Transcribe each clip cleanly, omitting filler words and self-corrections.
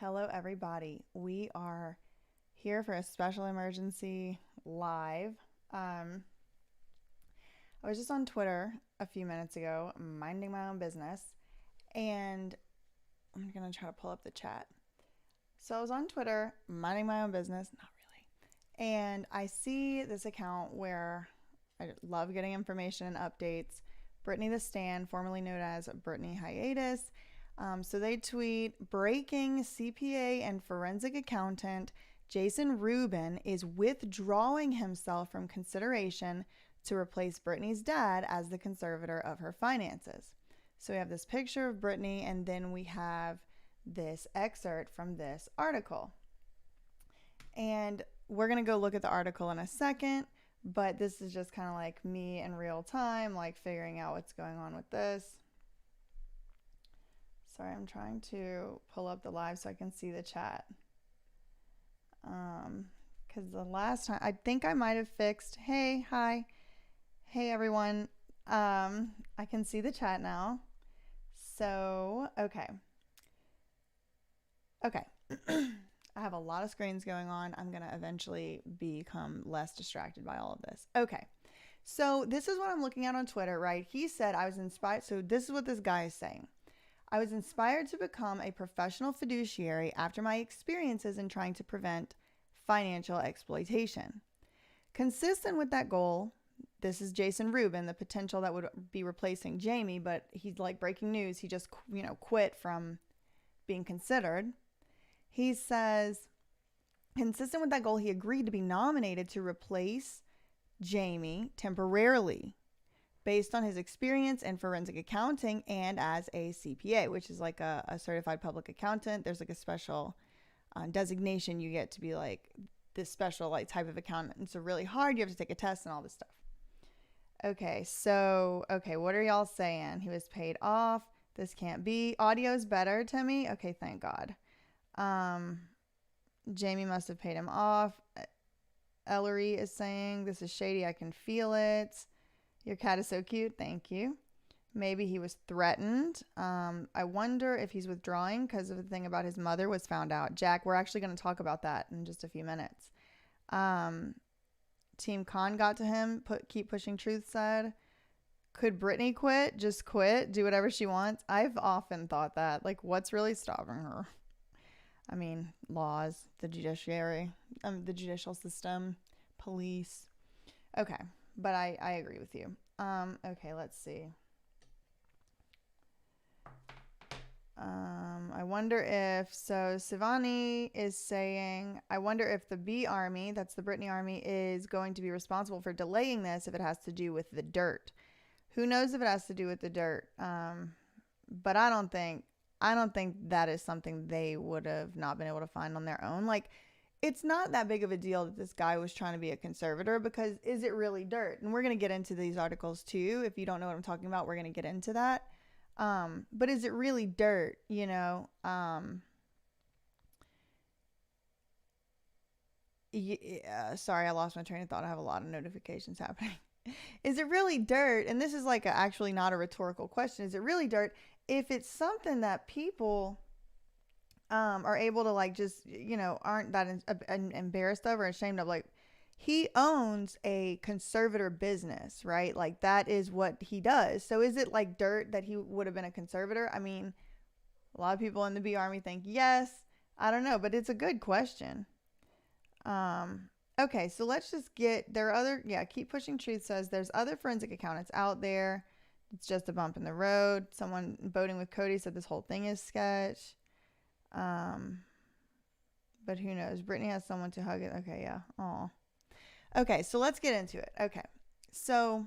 Hello, everybody. We are here for a special emergency live. I was just on Twitter a few minutes ago, minding my own business, and I'm gonna try to pull up the chat. So I was on Twitter, minding my own business, not really, and I see this account where I love getting information and updates. Britney the Stan, formerly known as Britney Hiatus. So they tweet, breaking CPA and forensic accountant Jason Rubin is withdrawing himself from consideration to replace Britney's dad as the conservator of her finances. So we have this picture of Britney, and then we have this excerpt from this article. And we're going to go look at the article in a second, but this is just kind of like me in real time, like figuring out what's going on with this. Sorry, I'm trying to pull up the live so I can see the chat. Because the last time, I think I might have fixed, hey, hi, hey everyone. I can see the chat now. So, okay. I have a lot of screens going on. I'm going to eventually become less distracted by all of this. Okay. So this is what I'm looking at on Twitter, right? He said I was inspired. So this is what this guy is saying. I was inspired to become a professional fiduciary after my experiences in trying to prevent financial exploitation. Consistent with that goal, this is Jason Rubin, the potential that would be replacing Jamie, but he's like breaking news. He just, quit from being considered. He says, consistent with that goal, he agreed to be nominated to replace Jamie temporarily based on his experience in forensic accounting and as a CPA, which is like a certified public accountant. There's like a special designation you get to be like this special like type of accountant. It's really hard. You have to take a test and all this stuff. Okay, so, what are y'all saying? He was paid off. This can't be. Audio's better, Timmy? Okay, thank God. Jamie must have paid him off. Ellery is saying, this is shady. I can feel it. Your cat is so cute. Thank you. Maybe he was threatened. I wonder if he's withdrawing because of the thing about his mother was found out. Jack, we're actually going to talk about that in just a few minutes. Team Con got to him. Keep pushing truth said. Could Britney quit? Just quit? Do whatever she wants? I've often thought that. Like, what's really stopping her? I mean, laws, the judiciary, the judicial system, police. Okay. But I agree with you. Okay, let's see. I wonder if, so Sivani is saying, I wonder if the B Army, that's the Britney Army, is going to be responsible for delaying this if it has to do with the dirt. Who knows if it has to do with the dirt? But I don't think that is something they would have not been able to find on their own. Like, it's not that big of a deal that this guy was trying to be a conservator because is it really dirt? And we're going to get into these articles too. If you don't know what I'm talking about, we're going to get into that. But is it really dirt? Sorry, I lost my train of thought. I have a lot of notifications happening. Is it really dirt? And this is like actually not a rhetorical question. Is it really dirt if it's something that people are able to like just aren't that embarrassed of or ashamed of? Like, he owns a conservator business, right? Like, that is what he does. So is it like dirt that he would have been a conservator? I mean, a lot of people in the B Army think yes. I don't know, but it's a good question. Okay, so let's just get, there are other, Keep Pushing Truth says there's other forensic accountants out there. It's just a bump in the road. Someone voting with Cody said this whole thing is sketch. But who knows? Britney has someone to hug it. Okay, yeah. Aw. Okay, so let's get into it. Okay, so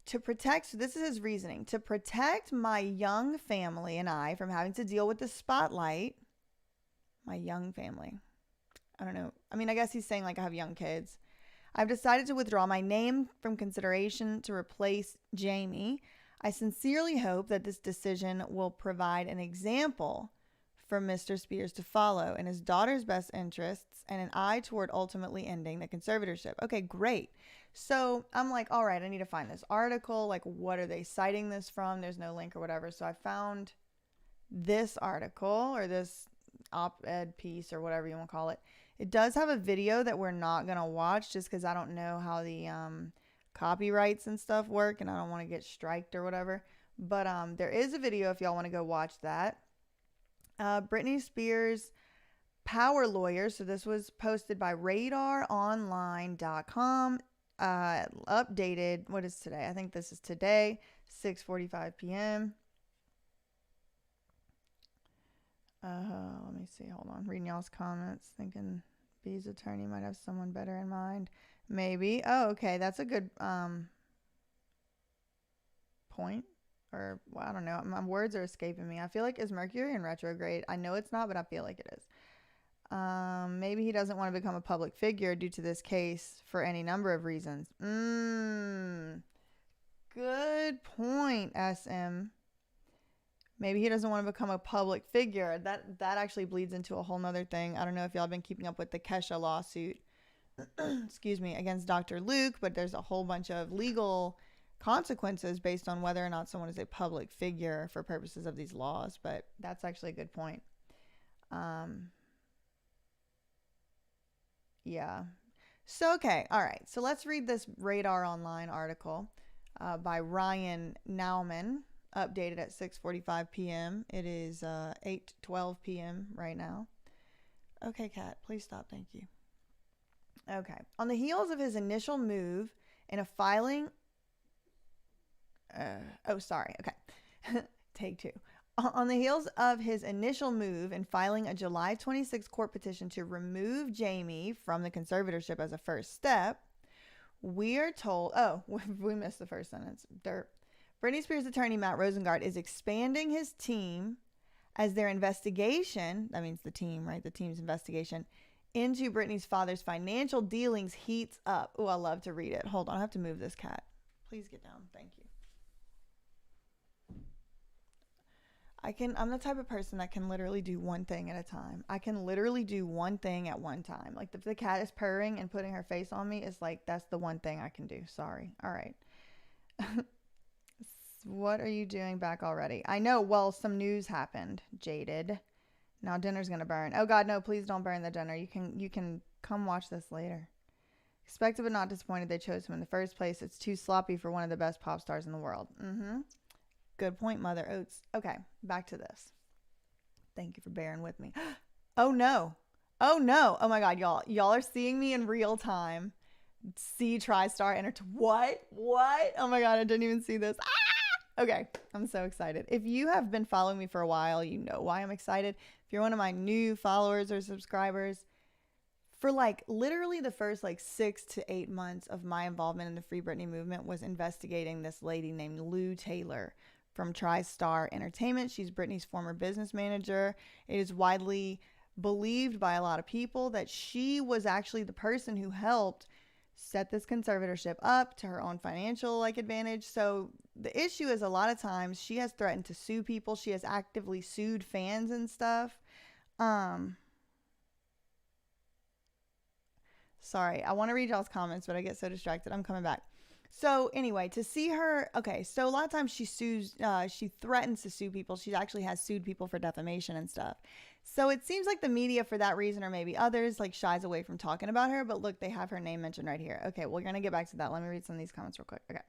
this is his reasoning, to protect my young family and I from having to deal with the spotlight. My young family. I don't know. I mean, I guess he's saying like I have young kids. I've decided to withdraw my name from consideration to replace Jamie. I sincerely hope that this decision will provide an example for Mr. Spears to follow in his daughter's best interests and an eye toward ultimately ending the conservatorship. Okay, great. So I'm like, all right, I need to find this article. Like, what are they citing this from? There's no link or whatever. So I found this article or this op-ed piece or whatever you want to call it, it does have a video that we're not going to watch just because I don't know how the copyrights and stuff work and I don't want to get striked or whatever. But there is a video if y'all want to go watch that. Britney Spears power lawyer. So this was posted by radaronline.com. Updated. What is today? I think this is today, 6:45 p.m. Let me see. Hold on. Reading y'all's comments. Thinking B's attorney might have someone better in mind. Maybe. Oh, okay. That's a good point. Or, well, I don't know. My words are escaping me. I feel like, is Mercury in retrograde? I know it's not, but I feel like it is. Maybe he doesn't want to become a public figure due to this case for any number of reasons. Good point, SM. Maybe he doesn't want to become a public figure. That actually bleeds into a whole nother thing. I don't know if y'all have been keeping up with the Kesha lawsuit, excuse me, against Dr. Luke, but there's a whole bunch of legal consequences based on whether or not someone is a public figure for purposes of these laws. But that's actually a good point. Yeah. So, okay. All right. So let's read this Radar Online article by Ryan Nauman, updated at 6:45 p.m. It is 8:12 p.m. right now. Okay, Kat, please stop. Thank you. Okay. On the heels of his initial move in a filing... Okay. Take two. On the heels of his initial move in filing a July 26 court petition to remove Jamie from the conservatorship as a first step, we are told... Oh, we missed the first sentence. Dirt. Britney Spears' attorney, Matt Rosengart, is expanding his team as their investigation, that means the team, right? The team's investigation into Britney's father's financial dealings heats up. Oh, I love to read it. Hold on. I have to move this cat. Please get down. Thank you. I'm the type of person that can literally do one thing at a time. I can literally do one thing at one time. Like if the cat is purring and putting her face on me, it's like, that's the one thing I can do. Sorry. All right. What are you doing back already? I know. Well, some news happened. Jaded. Now dinner's going to burn. Oh God, no, please don't burn the dinner. You can come watch this later. Expected but not disappointed they chose him in the first place. It's too sloppy for one of the best pop stars in the world. Good point, Mother Oats. Okay, back to this. Thank you for bearing with me. Oh no. Oh no. Oh my God, y'all. Y'all are seeing me in real time. See TriStar enter to what? Oh my God, I didn't even see this. Okay, I'm so excited. If you have been following me for a while, you know why I'm excited. If you're one of my new followers or subscribers, for like literally the first like 6 to 8 months of my involvement in the Free Britney movement was investigating this lady named Lou Taylor from TriStar Entertainment. She's Britney's former business manager. It is widely believed by a lot of people that she was actually the person who helped set this conservatorship up to her own financial advantage. So the issue is a lot of times she has threatened to sue people. She has actively sued fans and stuff. Sorry, I want to read y'all's comments, but I get so distracted. I'm coming back. So anyway, to see her, okay, so a lot of times she threatens to sue people. She actually has sued people for defamation and stuff. So it seems like the media, for that reason, or maybe others, shies away from talking about her. But look, they have her name mentioned right here. Okay, we're going to get back to that. Let me read some of these comments real quick. Okay.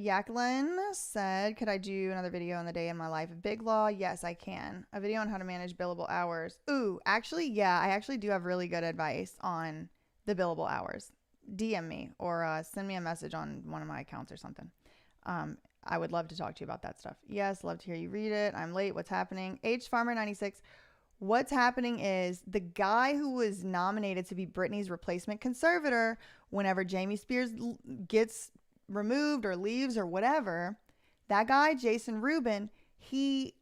Jacqueline said, could I do another video on the day in my life of Big Law? Yes, I can. A video on how to manage billable hours. Ooh, actually, yeah, I actually do have really good advice on the billable hours. DM me or send me a message on one of my accounts or something. I would love to talk to you about that stuff. Yes, love to hear you read it. I'm late. What's happening? H Farmer 96. What's happening is the guy who was nominated to be Britney's replacement conservator whenever Jamie Spears gets removed or leaves or whatever, that guy, Jason Rubin, he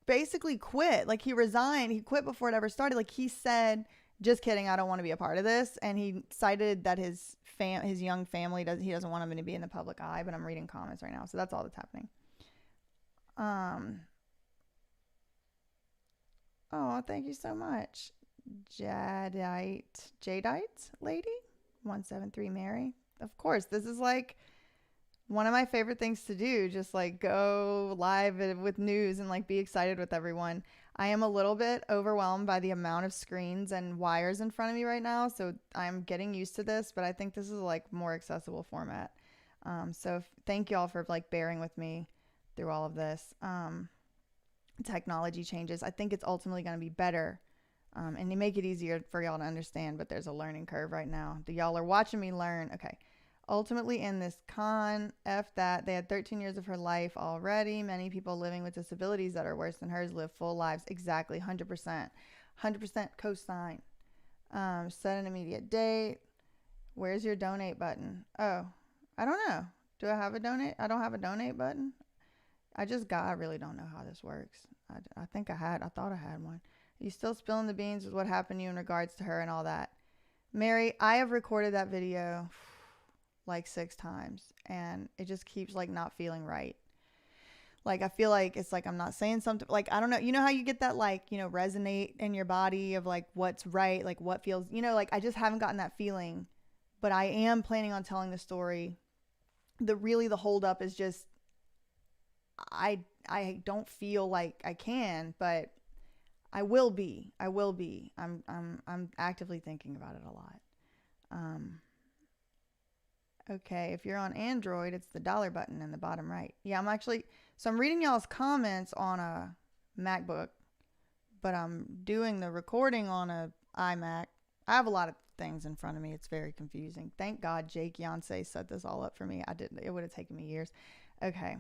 basically quit. He resigned. He quit before it ever started. He said, just kidding, I don't want to be a part of this. And he cited that his young family, he doesn't want him to be in the public eye, but I'm reading comments right now. So that's all that's happening. Oh, thank you so much. Jadeite lady, 173 Mary. Of course, this is one of my favorite things to do, just like go live with news and like be excited with everyone. I am a little bit overwhelmed by the amount of screens and wires in front of me right now, so I'm getting used to this, but I think this is like more accessible format. So thank you all for like bearing with me through all of this. Technology changes. I think it's ultimately going to be better, and they make it easier for y'all to understand, but there's a learning curve right now. Y'all are watching me learn. Okay. Ultimately, in this F that they had 13 years of her life already. Many people living with disabilities that are worse than hers live full lives. Exactly. 100%. 100% cosign. Set an immediate date. Where's your donate button? Oh, I don't know. Do I have a donate? I don't have a donate button. I really don't know how this works. I thought I had one. Are you still spilling the beans with what happened to you in regards to her and all that? Mary, I have recorded that video like 6 times and it just keeps like not feeling right. Like I feel like it's like I'm not saying something, like I don't know, you know how you get that like, you know, resonate in your body of like what's right, like what feels, you know, like I just haven't gotten that feeling. But I am planning on telling the story. The hold up is just I don't feel like I can, but I will be. I'm actively thinking about it a lot. Okay, if you're on Android, it's the dollar button in the bottom right. Yeah, I'm reading y'all's comments on a MacBook, but I'm doing the recording on a iMac. I have a lot of things in front of me. It's very confusing. Thank God Jake Yonsei set this all up for me. It would have taken me years. Okay.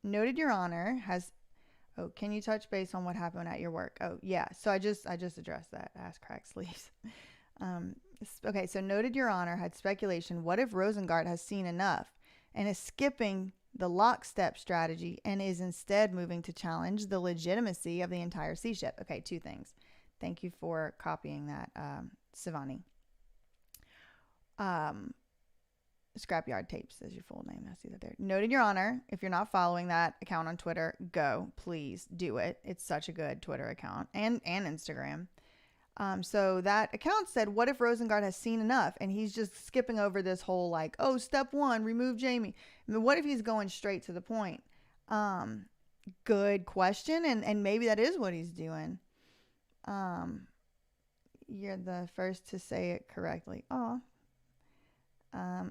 Noted Your Honor can you touch base on what happened at your work? Oh, yeah. So I just addressed that. Ass crack sleeves. Okay, so Noted Your Honor had speculation. What if Rosengart has seen enough and is skipping the lockstep strategy and is instead moving to challenge the legitimacy of the entire sea ship? Okay, 2 things. Thank you for copying that, Sivani. Scrapyard Tapes is your full name. I see that there. Noted Your Honor, if you're not following that account on Twitter, go. Please do it. It's such a good Twitter account and Instagram. So that account said, what if Rosengart has seen enough? And he's just skipping over this whole like, oh, step 1, remove Jamie. I mean, what if he's going straight to the point? Good question. And maybe that is what he's doing. You're the first to say it correctly. Oh,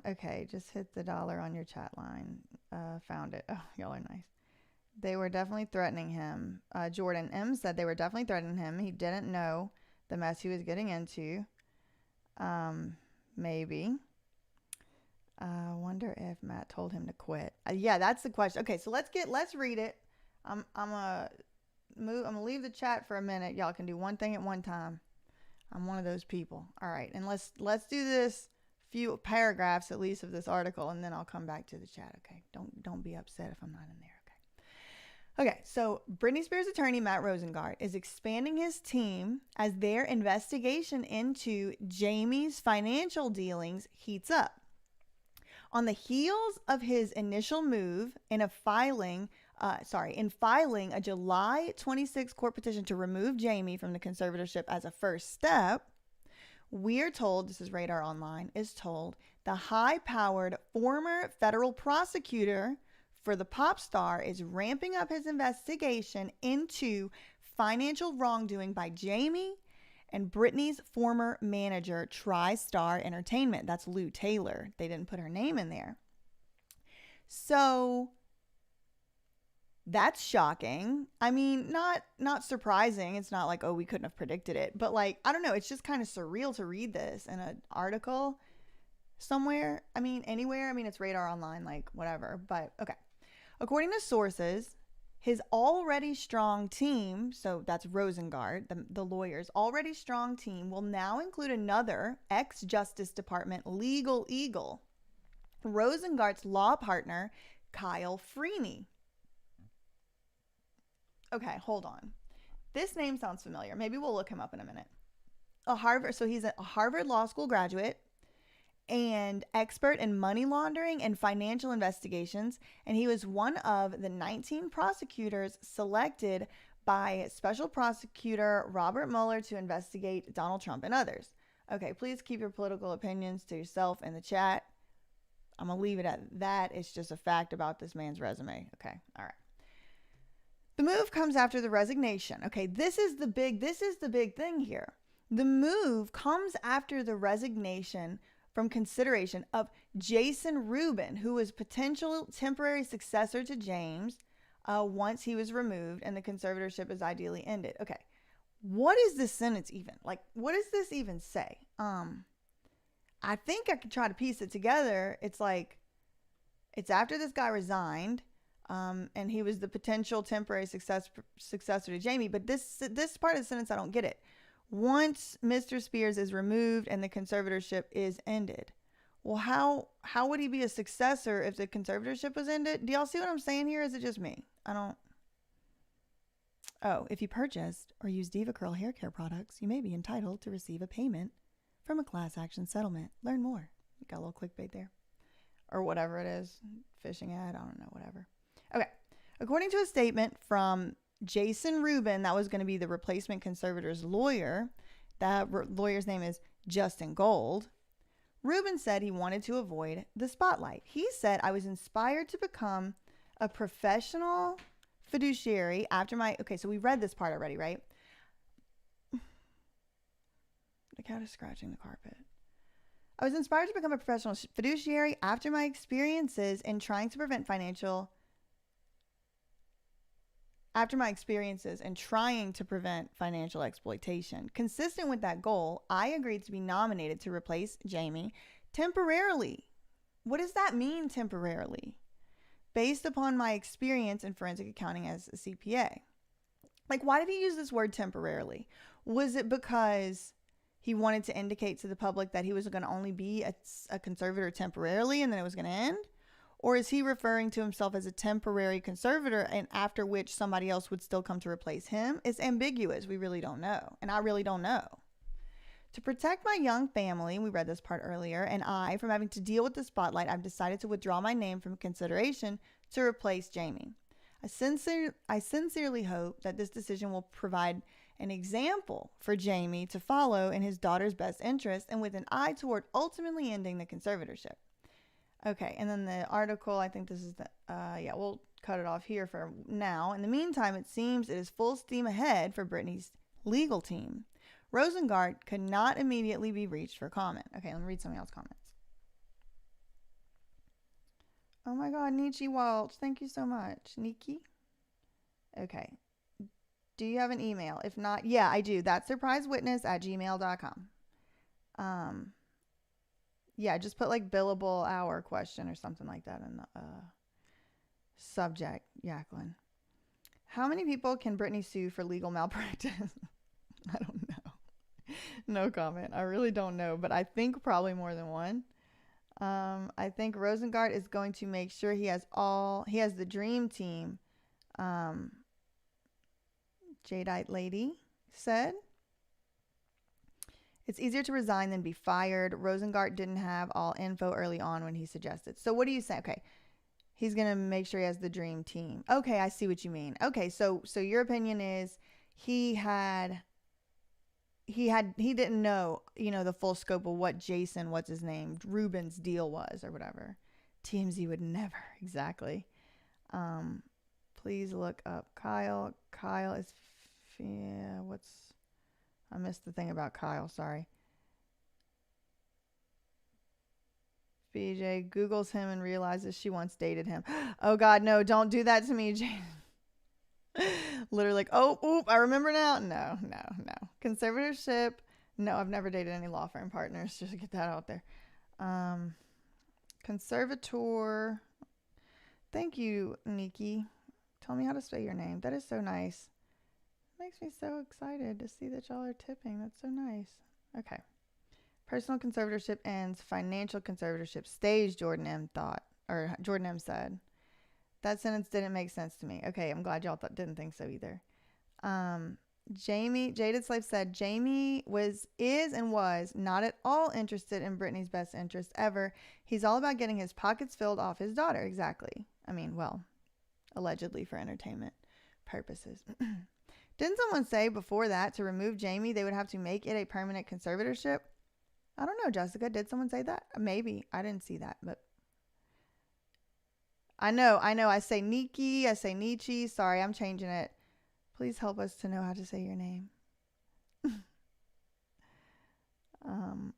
okay. Just hit the dollar on your chat line. Found it. Oh, y'all are nice. They were definitely threatening him. Jordan M said they were definitely threatening him. He didn't know the mess he was getting into. Maybe. Wonder if Matt told him to quit. Yeah, that's the question. Okay, so let's read it. I'm gonna leave the chat for a minute. Y'all can do one thing at one time. I'm one of those people. All right, and let's do this few paragraphs at least of this article, and then I'll come back to the chat. Okay, don't be upset if I'm not in there. Okay, so Britney Spears' attorney, Matt Rosengart, is expanding his team as their investigation into Jamie's financial dealings heats up. On the heels of his initial move in filing a July 26 court petition to remove Jamie from the conservatorship as a first step, we're told, this is Radar Online, is told the high-powered former federal prosecutor for the pop star is ramping up his investigation into financial wrongdoing by Jamie and Britney's former manager, TriStar Entertainment. That's Lou Taylor. They didn't put her name in there. So that's shocking. I mean, not surprising. It's not like, oh, we couldn't have predicted it. But like, I don't know. It's just kind of surreal to read this in an article somewhere. I mean, anywhere. I mean, it's Radar Online, like whatever. But okay. According to sources, his already strong team, so that's Rosengart, the lawyer's already strong team, will now include another ex-Justice Department legal eagle, Rosengart's law partner, Kyle Freeney. Okay, hold on. This name sounds familiar. Maybe we'll look him up in a minute. He's a Harvard Law School graduate and expert in money laundering and financial investigations, and he was one of the 19 prosecutors selected by Special Prosecutor Robert Mueller to investigate Donald Trump and others. Okay, please keep your political opinions to yourself in the chat. I'm going to leave it at that. It's just a fact about this man's resume. Okay. All right. The move comes after the resignation. Okay. This is the big thing here. The move comes after the resignation from consideration of Jason Rubin, who was potential temporary successor to James once he was removed and the conservatorship is ideally ended. Okay. What is this sentence even? Like, what does this even say? I think I could try to piece it together. It's like, it's after this guy resigned, and he was the potential temporary successor to Jamie. But this part of the sentence, I don't get it. Once Mr. Spears is removed and the conservatorship is ended. Well, how would he be a successor if the conservatorship was ended? Do y'all see what I'm saying here? Is it just me? I don't. Oh, if you purchased or used Diva Curl hair care products, you may be entitled to receive a payment from a class action settlement. Learn more. You got a little clickbait there. Or whatever it is. Phishing ad. I don't know. Whatever. Okay. According to a statement from Jason Rubin, that was going to be the replacement conservator's lawyer. That lawyer's name is Justin Gold. Rubin said he wanted to avoid the spotlight. He said, I was inspired to become a professional fiduciary after my... Okay, so we read this part already, right? The cat is scratching the carpet. I was inspired to become a professional fiduciary after my experiences in trying to prevent financial exploitation. Consistent with that goal, I agreed to be nominated to replace Jamie temporarily. What does that mean, temporarily? Based upon my experience in forensic accounting as a CPA. Like, why did he use this word temporarily? Was it because he wanted to indicate to the public that he was going to only be a conservator temporarily and then it was going to end? Or is he referring to himself as a temporary conservator and after which somebody else would still come to replace him? It's ambiguous. We really don't know. And I really don't know. To protect my young family, we read this part earlier, and I, from having to deal with the spotlight, I've decided to withdraw my name from consideration to replace Jamie. I sincerely hope that this decision will provide an example for Jamie to follow in his daughter's best interest and with an eye toward ultimately ending the conservatorship. Okay, and then the article, I think this is the, we'll cut it off here for now. In the meantime, it seems it is full steam ahead for Britney's legal team. Rosengart could not immediately be reached for comment. Okay, let me read somebody else's comments. Oh my God, Nietzsche Waltz, thank you so much. Nikki? Okay. Do you have an email? If not, yeah, I do. That's surprisewitness@gmail.com. Yeah, just put like billable hour question or something like that in the subject, Jacqueline. How many people can Britney sue for legal malpractice? I don't know. No comment. I really don't know, but I think probably more than one. I think Rosengart is going to make sure he has the dream team. Jadeite lady said. It's easier to resign than be fired. Rosengart didn't have all info early on when he suggested. So what do you say? Okay. He's going to make sure he has the dream team. Okay, I see what you mean. Okay, so your opinion is he didn't know, the full scope of what Rubin's deal was or whatever. TMZ would never. Exactly. Please look up Kyle. Kyle is, I missed the thing about Kyle, sorry. BJ Googles him and realizes she once dated him. Oh God, no, don't do that to me, Jane. Literally like, I remember now. No. Conservatorship. No, I've never dated any law firm partners, just to get that out there. Conservator. Thank you, Nikki. Tell me how to say your name. That is so nice. Makes me so excited to see that y'all are tipping. That's so nice. Okay. Personal conservatorship ends. Financial conservatorship stays, Jordan M said. That sentence didn't make sense to me. Okay, I'm glad y'all didn't think so either. Jaded Slave said, Jamie is and was not at all interested in Britney's best interest ever. He's all about getting his pockets filled off his daughter. Exactly. I mean, well, allegedly for entertainment purposes. Didn't someone say before that to remove Jamie, they would have to make it a permanent conservatorship? I don't know, Jessica. Did someone say that? Maybe. I didn't see that, but I know. I say Nikki. I say Nietzsche. Sorry, I'm changing it. Please help us to know how to say your name.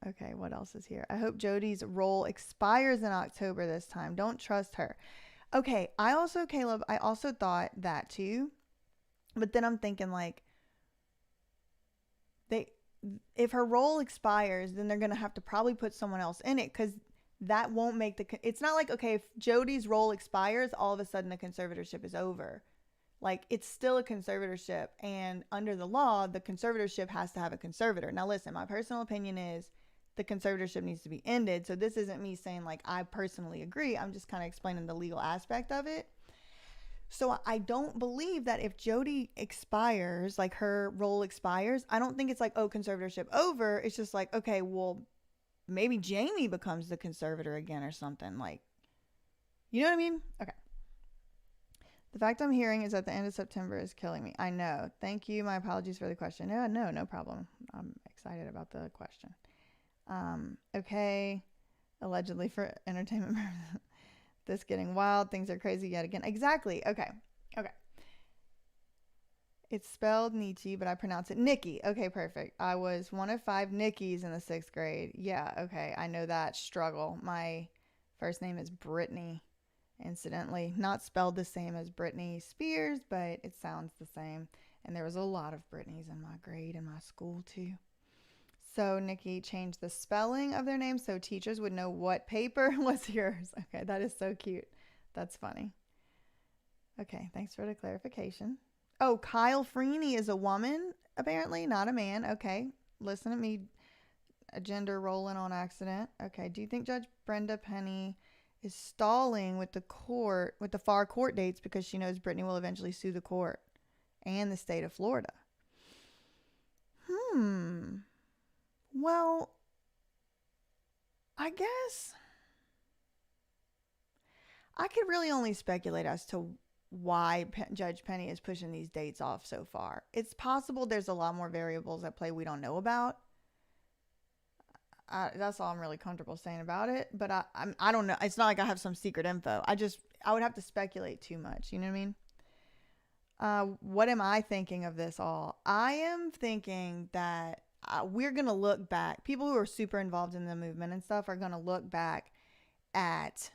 Okay, what else is here? I hope Jody's role expires in October this time. Don't trust her. Okay, Caleb, I also thought that too. But then I'm thinking like if her role expires, then they're going to have to probably put someone else in it cuz that won't make it's not like, okay, if Jody's role expires, all of a sudden the conservatorship is over. Like, it's still a conservatorship, and under the law, the conservatorship has to have a conservator. Now, listen, my personal opinion is the conservatorship needs to be ended. So this isn't me saying, like, I personally agree. I'm just kind of explaining the legal aspect of it. So I don't believe that if Jody expires, like her role expires, I don't think it's like, oh, conservatorship over. It's just like, okay, well, maybe Jamie becomes the conservator again or something. Like, you know what I mean? Okay. The fact I'm hearing is that the end of September is killing me. I know. Thank you. My apologies for the question. No problem. I'm excited about the question. Okay. Allegedly for entertainment purposes. This getting wild. Things are crazy yet again. Exactly. Okay. It's spelled Nietzsche, but I pronounce it Nikki. Okay, perfect. I was one of 5 Nickies in the 6th grade. Yeah, okay. I know that struggle. My first name is Britney. Incidentally, not spelled the same as Britney Spears, but it sounds the same. And there was a lot of Britneys in my grade in my school too. So Nikki changed the spelling of their names so teachers would know what paper was yours. Okay, that is so cute. That's funny. Okay, thanks for the clarification. Oh, Kyle Freeney is a woman, apparently, not a man. Okay, listen to me, a gender rolling on accident. Okay, do you think Judge Brenda Penny is stalling with the far court dates because she knows Britney will eventually sue the court and the state of Florida? Well, I guess I could really only speculate as to why Judge Penny is pushing these dates off so far. It's possible there's a lot more variables at play we don't know about. That's all I'm really comfortable saying about it. But I don't know. It's not like I have some secret info. I would have to speculate too much. You know what I mean? What am I thinking of this all? I am thinking that we're going to look back. People who are super involved in the movement and stuff are going to look back at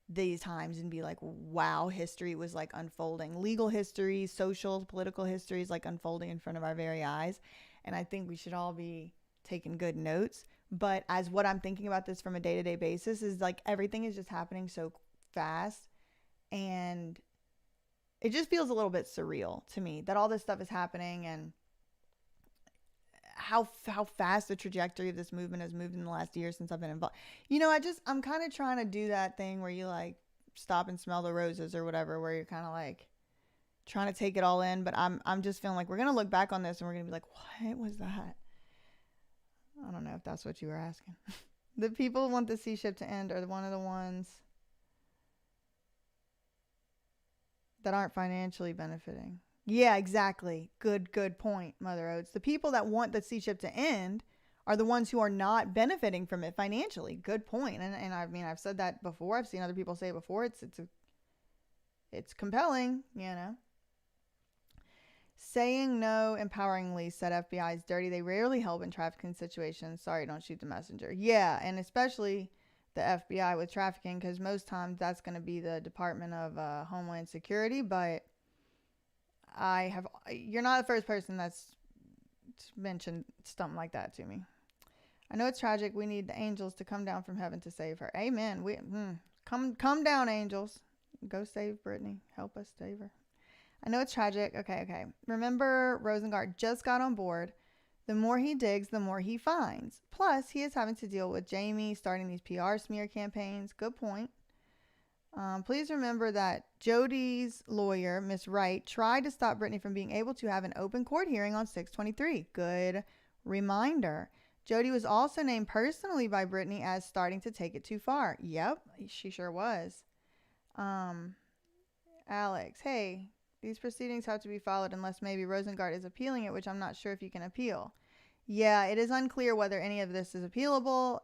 these times and be like, wow, history was like unfolding. Legal history, social, political history is like unfolding in front of our very eyes. And I think we should all be taking good notes. But as what I'm thinking about this from a day-to-day basis is like everything is just happening so fast, and it just feels a little bit surreal to me that all this stuff is happening, and how fast the trajectory of this movement has moved in the last year since I've been involved. You know, I'm kind of trying to do that thing where you like stop and smell the roses or whatever, where you're kind of like trying to take it all in. But I'm just feeling like we're going to look back on this and we're going to be like, what was that? I don't know if that's what you were asking. The people who want the sea ship to end are one of the ones that aren't financially benefiting. Yeah, exactly. Good point, Mother Oats. The people that want the sea ship to end are the ones who are not benefiting from it financially. Good point. And I mean, I've said that before. I've seen other people say it before. It's compelling, you know. Saying no empoweringly said FBI is dirty. They rarely help in trafficking situations. Sorry, don't shoot the messenger. Yeah, and especially the FBI with trafficking, because most times that's going to be the Department of Homeland Security. But you're not the first person that's mentioned something like that to me. I know it's tragic. We need the angels to come down from heaven to save her. Amen. Come down, angels. Go save Britney. Help us save her. I know it's tragic. Okay. Remember, Rosengart just got on board. The more he digs, the more he finds. Plus, he is having to deal with Jamie starting these PR smear campaigns. Good point. Please remember that Jody's lawyer, Miss Wright, tried to stop Britney from being able to have an open court hearing on 6/23. Good reminder. Jody was also named personally by Britney as starting to take it too far. Yep, she sure was. Alex, hey. These proceedings have to be followed unless maybe Rosengart is appealing it, which I'm not sure if you can appeal. Yeah, it is unclear whether any of this is appealable.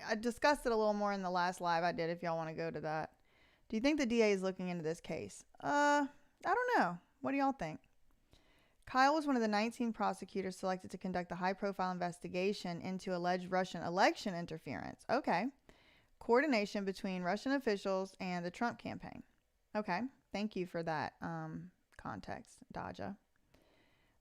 I discussed it a little more in the last live I did if y'all want to go to that. Do you think the DA is looking into this case? I don't know. What do y'all think? Kyle was one of the 19 prosecutors selected to conduct the high-profile investigation into alleged Russian election interference. Okay. Coordination between Russian officials and the Trump campaign. Okay. Thank you for that context, Daja.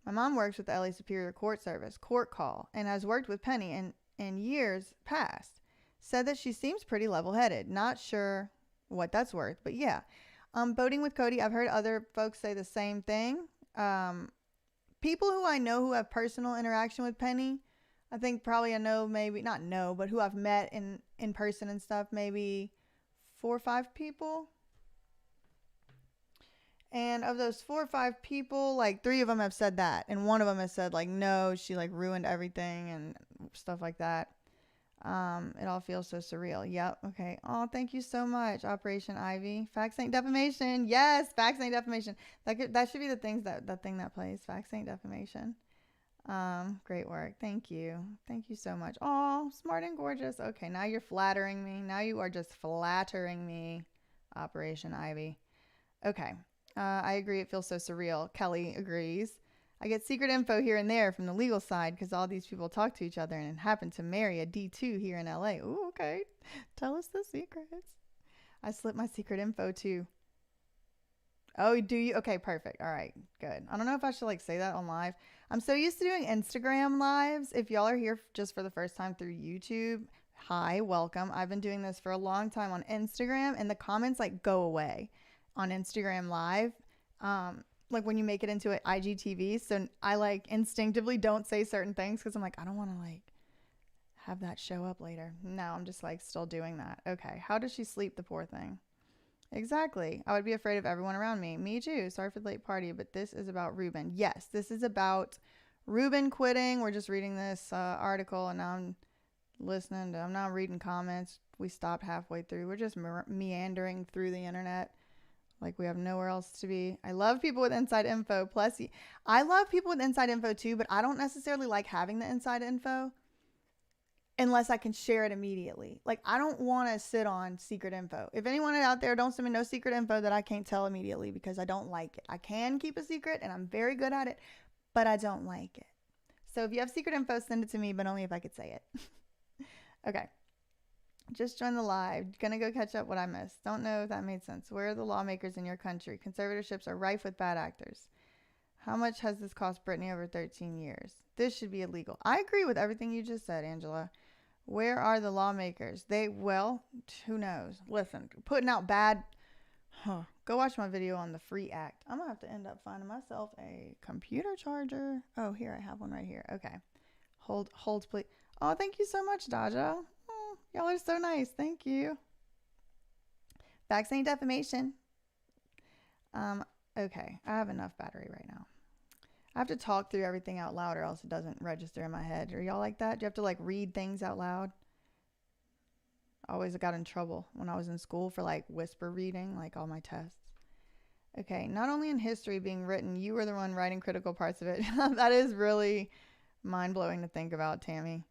My mom works with the LA Superior Court Service, court call, and has worked with Penny in years past. Said that she seems pretty level-headed. Not sure what that's worth, but yeah. Voting with Cody, I've heard other folks say the same thing. People who I know who have personal interaction with Penny, I think probably I know, maybe not know, but who I've met in person and stuff, maybe 4 or 5 people. And of those 4 or 5 people, like 3 of them have said that, and 1 of them has said like, no, she like ruined everything and stuff like that. It all feels so surreal. Yep. Okay. Oh, thank you so much, Operation Ivy. Facts ain't defamation. Yes, facts ain't defamation. That should be the thing that plays. Facts ain't defamation. Great work. Thank you. Thank you so much. Oh, smart and gorgeous. Okay, now you're flattering me. Now you are just flattering me, Operation Ivy. Okay. I agree. It feels so surreal. Kelly agrees. I get secret info here and there from the legal side because all these people talk to each other and happen to marry a D2 here in LA. Ooh, okay. Tell us the secrets. I slipped my secret info too. Oh, do you? Okay, perfect. All right, good. I don't know if I should like say that on live. I'm so used to doing Instagram lives. If y'all are here just for the first time through YouTube, hi, welcome. I've been doing this for a long time on Instagram, and the comments like go away on Instagram live. Like when you make it into an IGTV. So I like instinctively don't say certain things because I'm like, I don't want to like have that show up later. No, I'm just like still doing that. Okay. How does she sleep, the poor thing? Exactly. I would be afraid of everyone around me. Me too. Sorry for the late party, but this is about Rubin. Yes, this is about Rubin quitting. We're just reading this article and now I'm listening to, I'm not reading comments. We stopped halfway through. We're just meandering through the internet. Like we have nowhere else to be. I love people with inside info. Plus, I love people with inside info too, but I don't necessarily like having the inside info unless I can share it immediately. Like I don't want to sit on secret info. If anyone out there, don't send me no secret info that I can't tell immediately because I don't like it. I can keep a secret and I'm very good at it, but I don't like it. So if you have secret info, send it to me, but only if I could say it. Okay. Just joined the live. Gonna go catch up what I missed. Don't know if that made sense. Where are the lawmakers in your country? Conservatorships are rife with bad actors. How much has this cost Britney over 13 years? This should be illegal. I agree with everything you just said, Angela. Where are the lawmakers? Well, who knows? Listen, putting out bad... Go watch my video on the FREE Act. I'm gonna have to end up finding myself a computer charger. Oh, here, I have one right here. Okay. Hold, please. Oh, thank you so much, Daja. Y'all are so nice. Thank you. Facts ain't defamation. Okay. I have enough battery right now. I have to talk through everything out loud or else it doesn't register in my head. Are y'all like that? Do you have to like read things out loud? I always got in trouble when I was in school for like whisper reading, like all my tests. Okay. Not only in history being written, you were the one writing critical parts of it. That is really mind-blowing to think about, Tammy.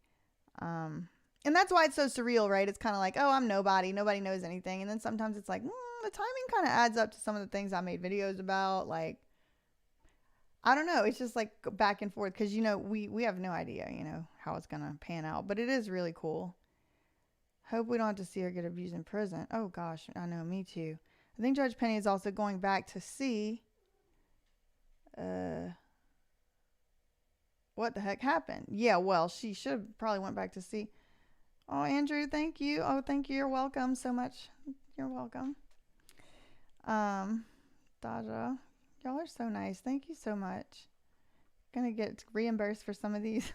And that's why it's so surreal, right? It's kind of like, oh, I'm nobody. Nobody knows anything. And then sometimes it's like, the timing kind of adds up to some of the things I made videos about. Like, I don't know. It's just like back and forth because, you know, we have no idea, you know, how it's going to pan out. But it is really cool. Hope we don't have to see her get abused in prison. Oh, gosh. I know. Me too. I think Judge Penny is also going back to see what the heck happened. Yeah, well, she should probably went back to see. Oh, Andrew, thank you. Oh, thank you. You're welcome so much. You're welcome. Daja, y'all are so nice. Thank you so much. Gonna get reimbursed for some of these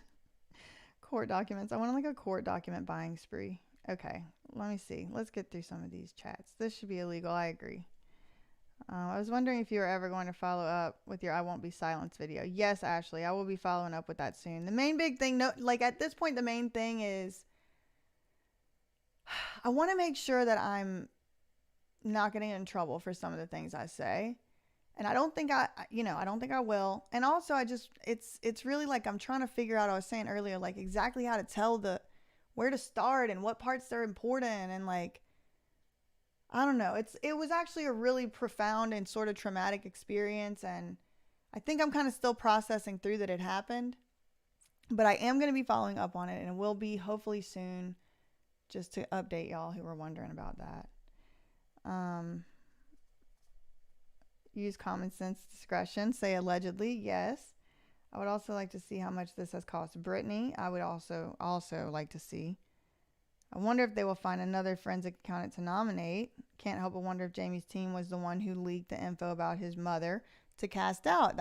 court documents. I want like a court document buying spree. Okay, let me see. Let's get through some of these chats. This should be illegal. I agree. I was wondering if you were ever going to follow up with your I Won't Be Silenced video. Yes, Ashley, I will be following up with that soon. The main big thing, like at this point, the main thing is I want to make sure that I'm not getting in trouble for some of the things I say. And I don't think I don't think I will. And also it's really like I'm trying to figure out, I was saying earlier, like exactly how to tell where to start and what parts are important. And like, I don't know. It was actually a really profound and sort of traumatic experience, and I think I'm kind of still processing through that it happened. But I am going to be following up on it, and it will be hopefully soon, just to update y'all who were wondering about that. Use common sense discretion. Say allegedly, yes. I would also like to see how much this has cost Britney. I would also like to see. I wonder if they will find another forensic accountant to nominate. Can't help but wonder if Jamie's team was the one who leaked the info about his mother to cast out.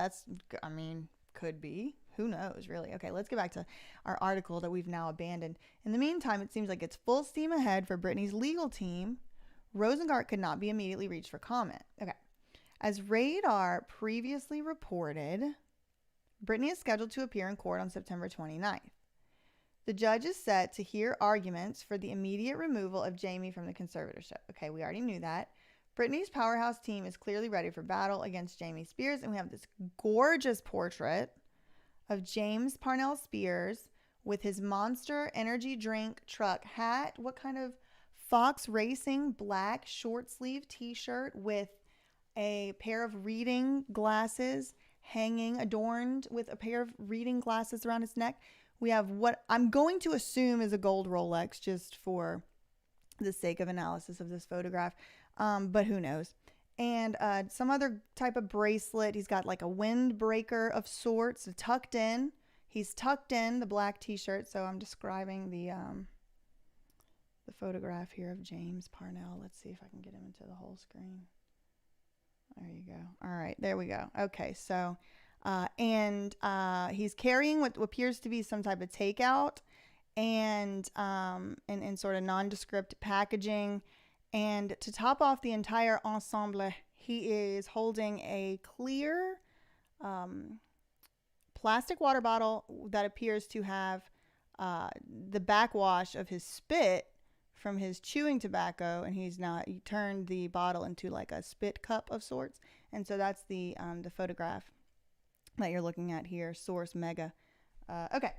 Could be. Who knows, really? Okay, let's get back to our article that we've now abandoned. In the meantime, it seems like it's full steam ahead for Britney's legal team. Rosengart could not be immediately reached for comment. Okay. As Radar previously reported, Britney is scheduled to appear in court on September 29th. The judge is set to hear arguments for the immediate removal of Jamie from the conservatorship. Okay, we already knew that. Britney's powerhouse team is clearly ready for battle against Jamie Spears, and we have this gorgeous portrait of James Parnell Spears with his Monster energy drink truck hat. What kind of Fox Racing black short sleeve t-shirt with a pair of reading glasses hanging, adorned with a pair of reading glasses around his neck. We have what I'm going to assume is a gold Rolex, just for the sake of analysis of this photograph, but who knows. And some other type of bracelet. He's got like a windbreaker of sorts, tucked in. He's tucked in the black t-shirt. So I'm describing the photograph here of James Parnell. Let's see if I can get him into the whole screen. There you go. All right, there we go. Okay, so he's carrying what appears to be some type of takeout, and in sort of nondescript packaging. And to top off the entire ensemble, he is holding a clear plastic water bottle that appears to have the backwash of his spit from his chewing tobacco, and he turned the bottle into like a spit cup of sorts. And so that's the photograph that you're looking at here, source mega. Okay,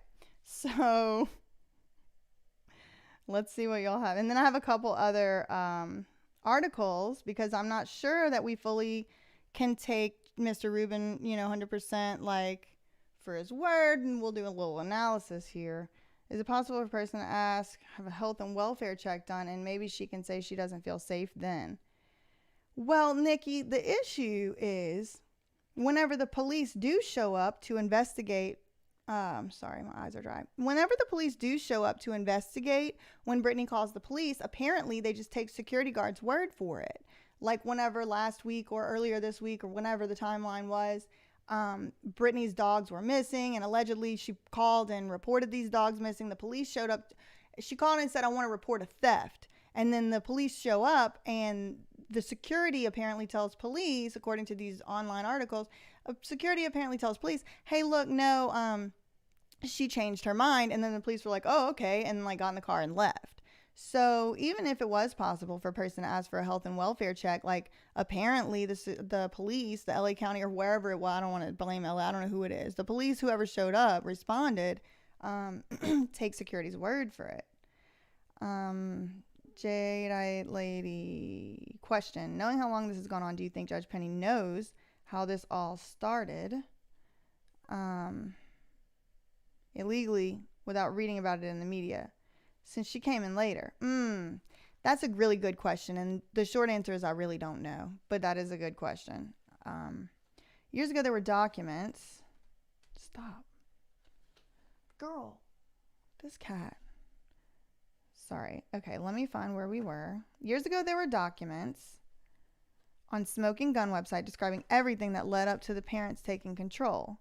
so let's see what y'all have. And then I have a couple other articles, because I'm not sure that we fully can take Mr. Rubin, 100% like for his word, and we'll do a little analysis here. Is it possible for a person to have a health and welfare check done, and maybe she can say she doesn't feel safe then? Well, Nikki, the issue is whenever the police do show up to investigate, sorry, my eyes are dry. Whenever the police do show up to investigate, when Britney calls the police, apparently they just take security guards' word for it. Like whenever last week or earlier this week or whenever the timeline was, Britney's dogs were missing, and allegedly she called and reported these dogs missing. The police showed up. She called and said, I want to report a theft. And then the police show up, and the security apparently tells police, according to these online articles, security apparently tells police, hey, look, no, she changed her mind. And then the police were like, oh, okay, and like got in the car and left. So even if it was possible for a person to ask for a health and welfare check, like apparently the police, the LA County or wherever it was, I don't want to blame LA, I don't know who it is. The police, whoever showed up, responded, take security's word for it. Jadeite lady, question. Knowing how long this has gone on, do you think Judge Penny knows how this all started illegally without reading about it in the media? Since she came in later. That's a really good question. And the short answer is I really don't know. But that is a good question. Years ago, there were documents. Stop. Girl. This cat. Sorry. Okay, let me find where we were. Years ago, there were documents on Smoking Gun website describing everything that led up to the parents taking control.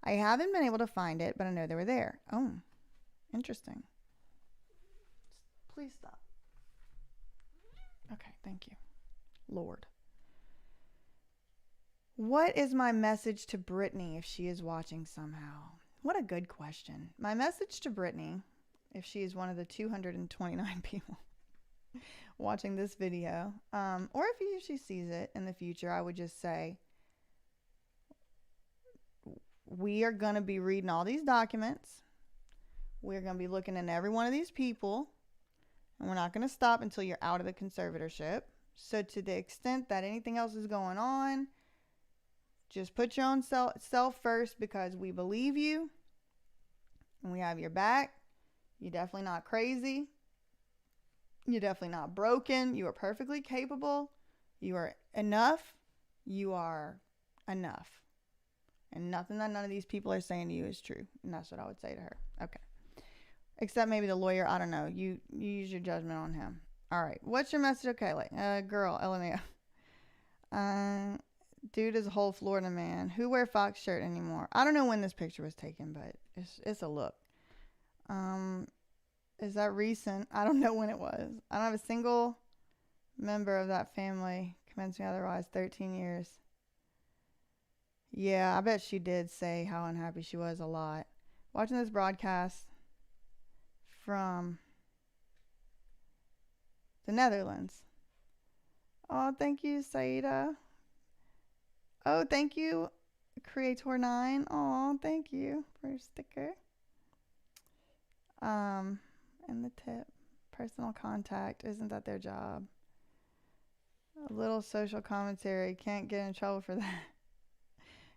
I haven't been able to find it, but I know they were there. Oh, interesting. Please stop. Okay, thank you. Lord. What is my message to Britney if she is watching somehow? What a good question. My message to Britney, if she is one of the 229 people watching this video, or if she sees it in the future, I would just say, we are going to be reading all these documents. We're going to be looking at every one of these people. And we're not going to stop until you're out of the conservatorship. So to the extent that anything else is going on, just put your own self first, because we believe you and we have your back. You're definitely not crazy. You're definitely not broken. You are perfectly capable. You are enough. You are enough. And nothing that none of these people are saying to you is true. And that's what I would say to her. Okay. Except maybe the lawyer. I don't know. You use your judgment on him. All right. What's your message? Okay. Girl, LMAO. Dude is a whole Florida man. Who wear Fox shirt anymore? I don't know when this picture was taken, but it's a look. Is that recent? I don't know when it was. I don't have a single member of that family convinced me otherwise. 13 years. Yeah, I bet she did say how unhappy she was a lot. Watching this broadcast from the Netherlands. Oh, thank you, Saida. Oh, thank you, Creator9. Oh, thank you for your sticker. And the tip. Personal contact. Isn't that their job? A little social commentary. Can't get in trouble for that.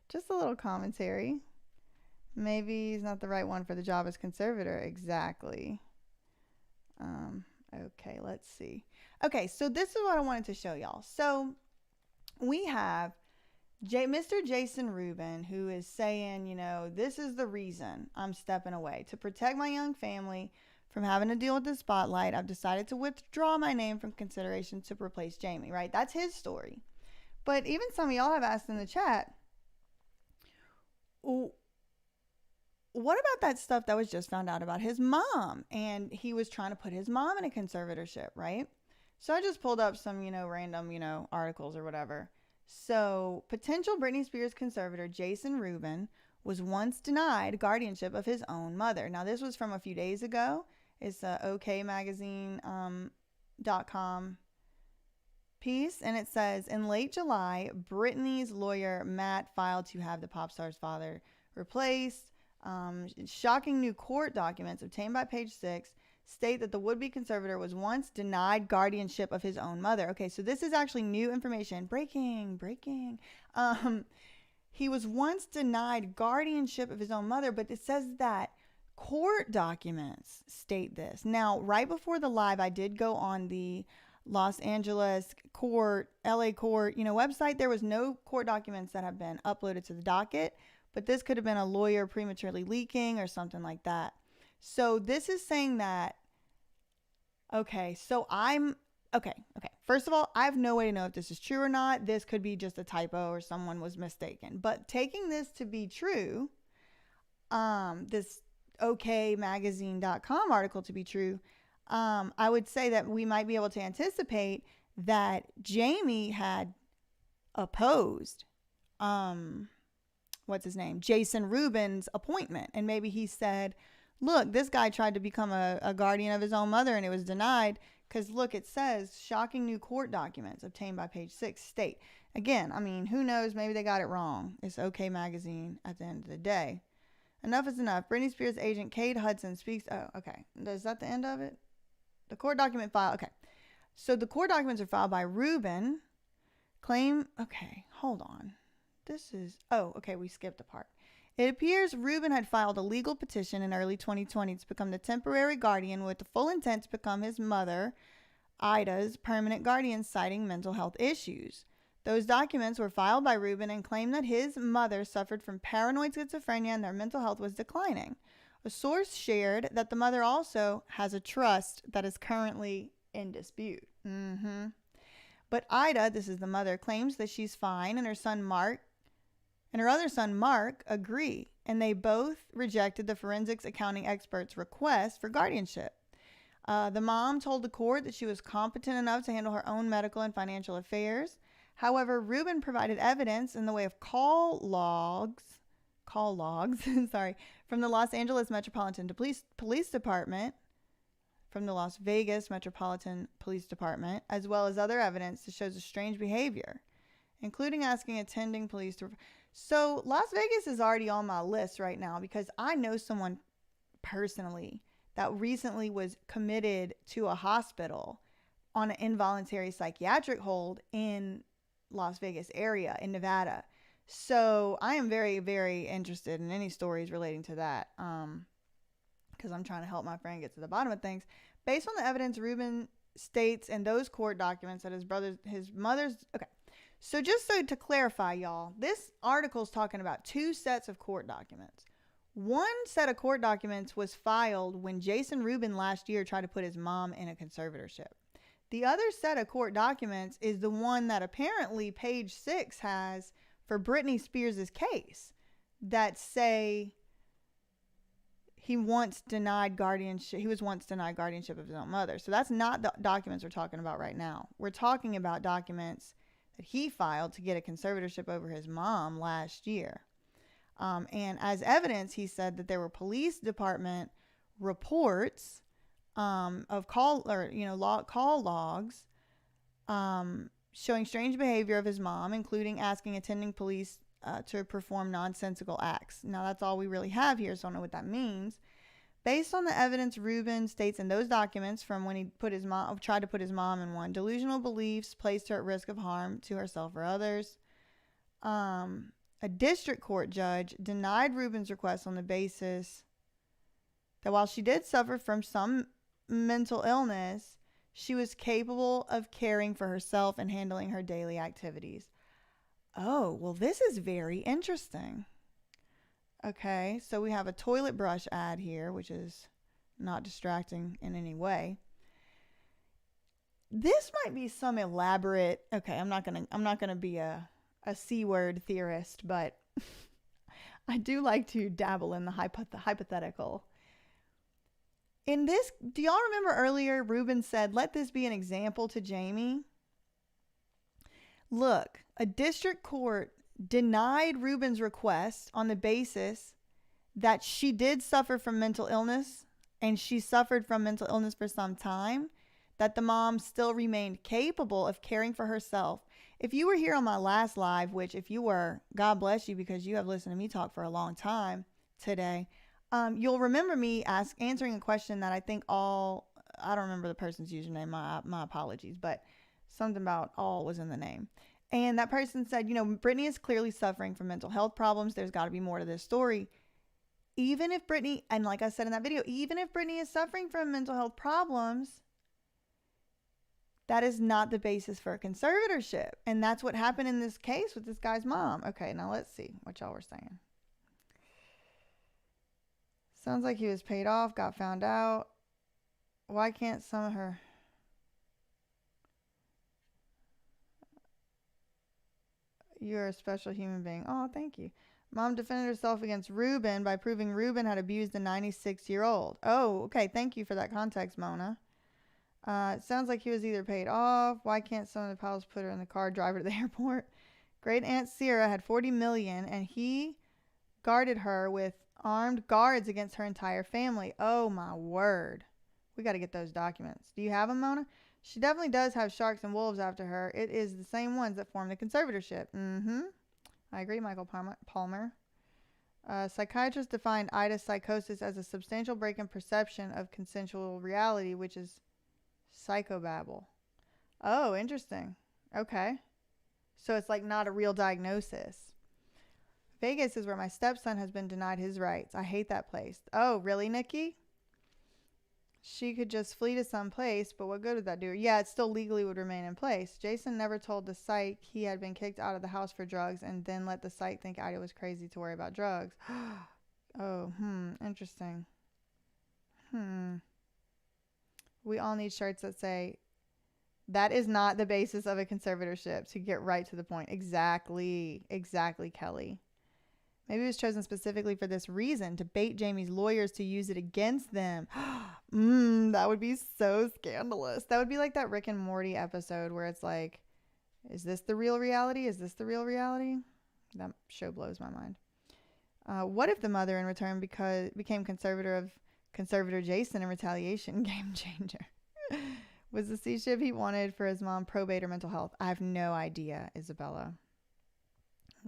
Just a little commentary. Maybe he's not the right one for the job as conservator. Exactly. Okay, let's see. Okay, so this is what I wanted to show y'all. So we have Mr. Jason Rubin, who is saying, you know, this is the reason I'm stepping away. To protect my young family from having to deal with the spotlight, I've decided to withdraw my name from consideration to replace Jamie, right? That's his story. But even some of y'all have asked in the chat, what about that stuff that was just found out about his mom? And he was trying to put his mom in a conservatorship, right? So I just pulled up some, random, articles or whatever. So potential Britney Spears conservator Jason Rubin was once denied guardianship of his own mother. Now, this was from a few days ago. It's a okmagazine.com piece, and it says, in late July, Britney's lawyer Matt filed to have the pop star's father replaced. Shocking new court documents obtained by Page 6 state that the would-be conservator was once denied guardianship of his own mother. Okay, so this is actually new information. Breaking. He was once denied guardianship of his own mother, but it says that court documents state this. Now, right before the live, I did go on the Los Angeles court, LA court, website. There was no court documents that have been uploaded to the docket, but this could have been a lawyer prematurely leaking or something like that. So this is saying that, okay. First of all, I have no way to know if this is true or not. This could be just a typo or someone was mistaken. But taking this to be true, this okmagazine.com article to be true, I would say that we might be able to anticipate that Jamie had opposed, Jason Rubin's appointment. And maybe he said, look, this guy tried to become a guardian of his own mother and it was denied. Because look, it says shocking new court documents obtained by Page 6 state. Again, who knows? Maybe they got it wrong. It's OK Magazine at the end of the day. Enough is enough. Britney Spears agent Kate Hudson speaks. Oh, okay. Is that the end of it? The court document file. Okay. So the court documents are filed by Rubin. Okay, hold on. We skipped a part. It appears Rubin had filed a legal petition in early 2020 to become the temporary guardian with the full intent to become his mother, Ida's permanent guardian, citing mental health issues. Those documents were filed by Rubin and claimed that his mother suffered from paranoid schizophrenia and their mental health was declining. A source shared that the mother also has a trust that is currently in dispute. But Ida, this is the mother, claims that she's fine, and her other son, Mark, agree, and they both rejected the forensics accounting expert's request for guardianship. The mom told the court that she was competent enough to handle her own medical and financial affairs. However, Rubin provided evidence in the way of call logs, from the Los Angeles Metropolitan Police Department, from the Las Vegas Metropolitan Police Department, as well as other evidence that shows a strange behavior, including asking attending police to... So Las Vegas is already on my list right now because I know someone personally that recently was committed to a hospital on an involuntary psychiatric hold in Las Vegas area in Nevada. So I am very, very interested in any stories relating to that, because I'm trying to help my friend get to the bottom of things. Based on the evidence, Rubin states in those court documents that his mother's, okay. So just so to clarify, y'all, this article is talking about 2 sets of court documents. One set of court documents was filed when Jason Rubin last year tried to put his mom in a conservatorship. The other set of court documents is the one that apparently page 6 has for Britney Spears' case that say he was once denied guardianship of his own mother. So that's not the documents we're talking about right now. We're talking about documents that he filed to get a conservatorship over his mom last year. And as evidence, he said that there were police department reports of call logs showing strange behavior of his mom, including asking attending police to perform nonsensical acts. Now, that's all we really have here, so I don't know what that means. Based on the evidence, Rubin states in those documents from when he tried to put his mom in one, delusional beliefs placed her at risk of harm to herself or others. A district court judge denied Rubin's request on the basis that while she did suffer from some mental illness, she was capable of caring for herself and handling her daily activities. Oh, well, this is very interesting. Okay, so we have a toilet brush ad here, which is not distracting in any way. This might be some elaborate, okay, I'm not gonna be a C-word theorist, but I do like to dabble in the hypothetical. In this, do y'all remember earlier Rubin said, let this be an example to Jamie? Look, a district court denied Rubin's request on the basis that she did suffer from mental illness, and she suffered from mental illness for some time, that the mom still remained capable of caring for herself. If you were here on my last live, which if you were, God bless you, because you have listened to me talk for a long time today, you'll remember me answering a question that I don't remember the person's username, my apologies, but something about all was in the name. And that person said, Britney is clearly suffering from mental health problems. There's got to be more to this story. Even if Britney, and like I said in that video, even if Britney is suffering from mental health problems, that is not the basis for a conservatorship. And that's what happened in this case with this guy's mom. Okay, now let's see what y'all were saying. Sounds like he was paid off, got found out. Why can't some of her... You're a special human being. Oh, thank you. Mom defended herself against Rubin by proving Rubin had abused a 96-year-old. Oh, okay. Thank you for that context, Mona. It sounds like he was either paid off. Why can't some of the pals put her in the car, drive her to the airport? Great Aunt Sarah had $40 million, and he guarded her with armed guards against her entire family. Oh, my word. We got to get those documents. Do you have them, Mona? She definitely does have sharks and wolves after her. It is the same ones that form the conservatorship. I agree, Michael Palmer. Psychiatrists defined Ida's psychosis as a substantial break in perception of consensual reality, which is psychobabble. Oh, interesting. Okay. So it's like not a real diagnosis. Vegas is where my stepson has been denied his rights. I hate that place. Oh, really, Nikki? She could just flee to some place, but what good would that do her? Yeah, it still legally would remain in place. Jason never told the psych he had been kicked out of the house for drugs and then let the psych think Ida was crazy to worry about drugs. Oh, interesting. We all need shirts that say, that is not the basis of a conservatorship, to get right to the point. Exactly, Kelly. Maybe it was chosen specifically for this reason, to bait Jamie's lawyers to use it against them. That would be so scandalous. That would be like that Rick and Morty episode where it's like, is this the real reality? Is this the real reality? That show blows my mind. What if the mother in return became conservator Jason in retaliation? Game changer. Was the C-ship he wanted for his mom probate or mental health? I have no idea, Isabella.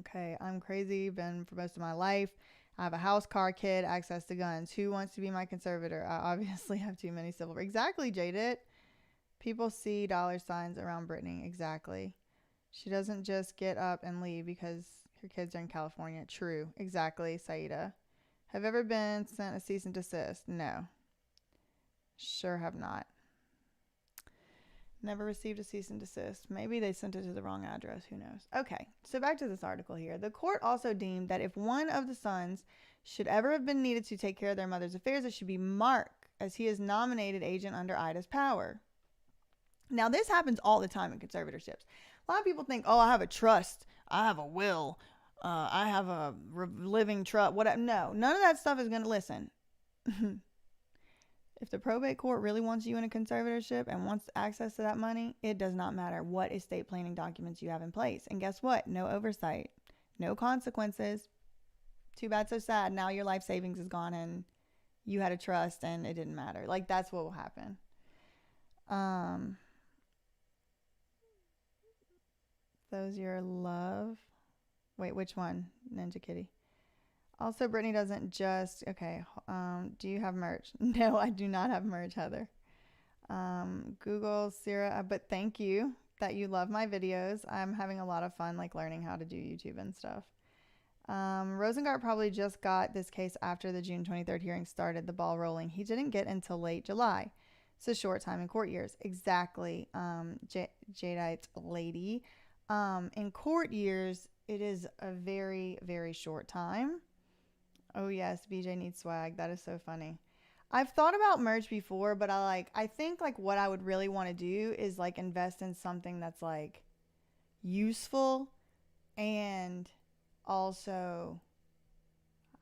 Okay, I'm crazy, been for most of my life. I have a house, car, kid, access to guns. Who wants to be my conservator? I obviously have too many civil. Exactly, Jaded. People see dollar signs around Britney. Exactly. She doesn't just get up and leave because her kids are in California. True. Exactly, Saida. Have you ever been sent a cease and desist? No. Sure have not. Never received a cease and desist. Maybe they sent it to the wrong address. Who knows? Okay, so back to this article here. The court also deemed that if one of the sons should ever have been needed to take care of their mother's affairs, it should be Mark, as he is nominated agent under Ida's power. Now, this happens all the time in conservatorships. A lot of people think, oh, I have a trust. I have a will. I have a living trust. Whatever. No, none of that stuff is going to listen. If the probate court really wants you in a conservatorship and wants access to that money, it does not matter what estate planning documents you have in place. And guess what? No oversight. No consequences. Too bad, so sad. Now your life savings is gone and you had a trust and it didn't matter. Like, that's what will happen. Those your love. Wait, which one? Ninja Kitty. Also, Britney doesn't just... Okay. Do you have merch? No, I do not have merch, Heather. Google, Sarah. But thank you that you love my videos. I'm having a lot of fun, like, learning how to do YouTube and stuff. Rosengart probably just got this case after the June 23rd hearing started, the ball rolling. He didn't get until late July. It's a short time in court years. Exactly, Jadeite lady. In court years, it is a very, very short time. Oh yes, BJ needs swag. That is so funny. I've thought about merch before, but I think like what I would really want to do is like invest in something that's like useful and also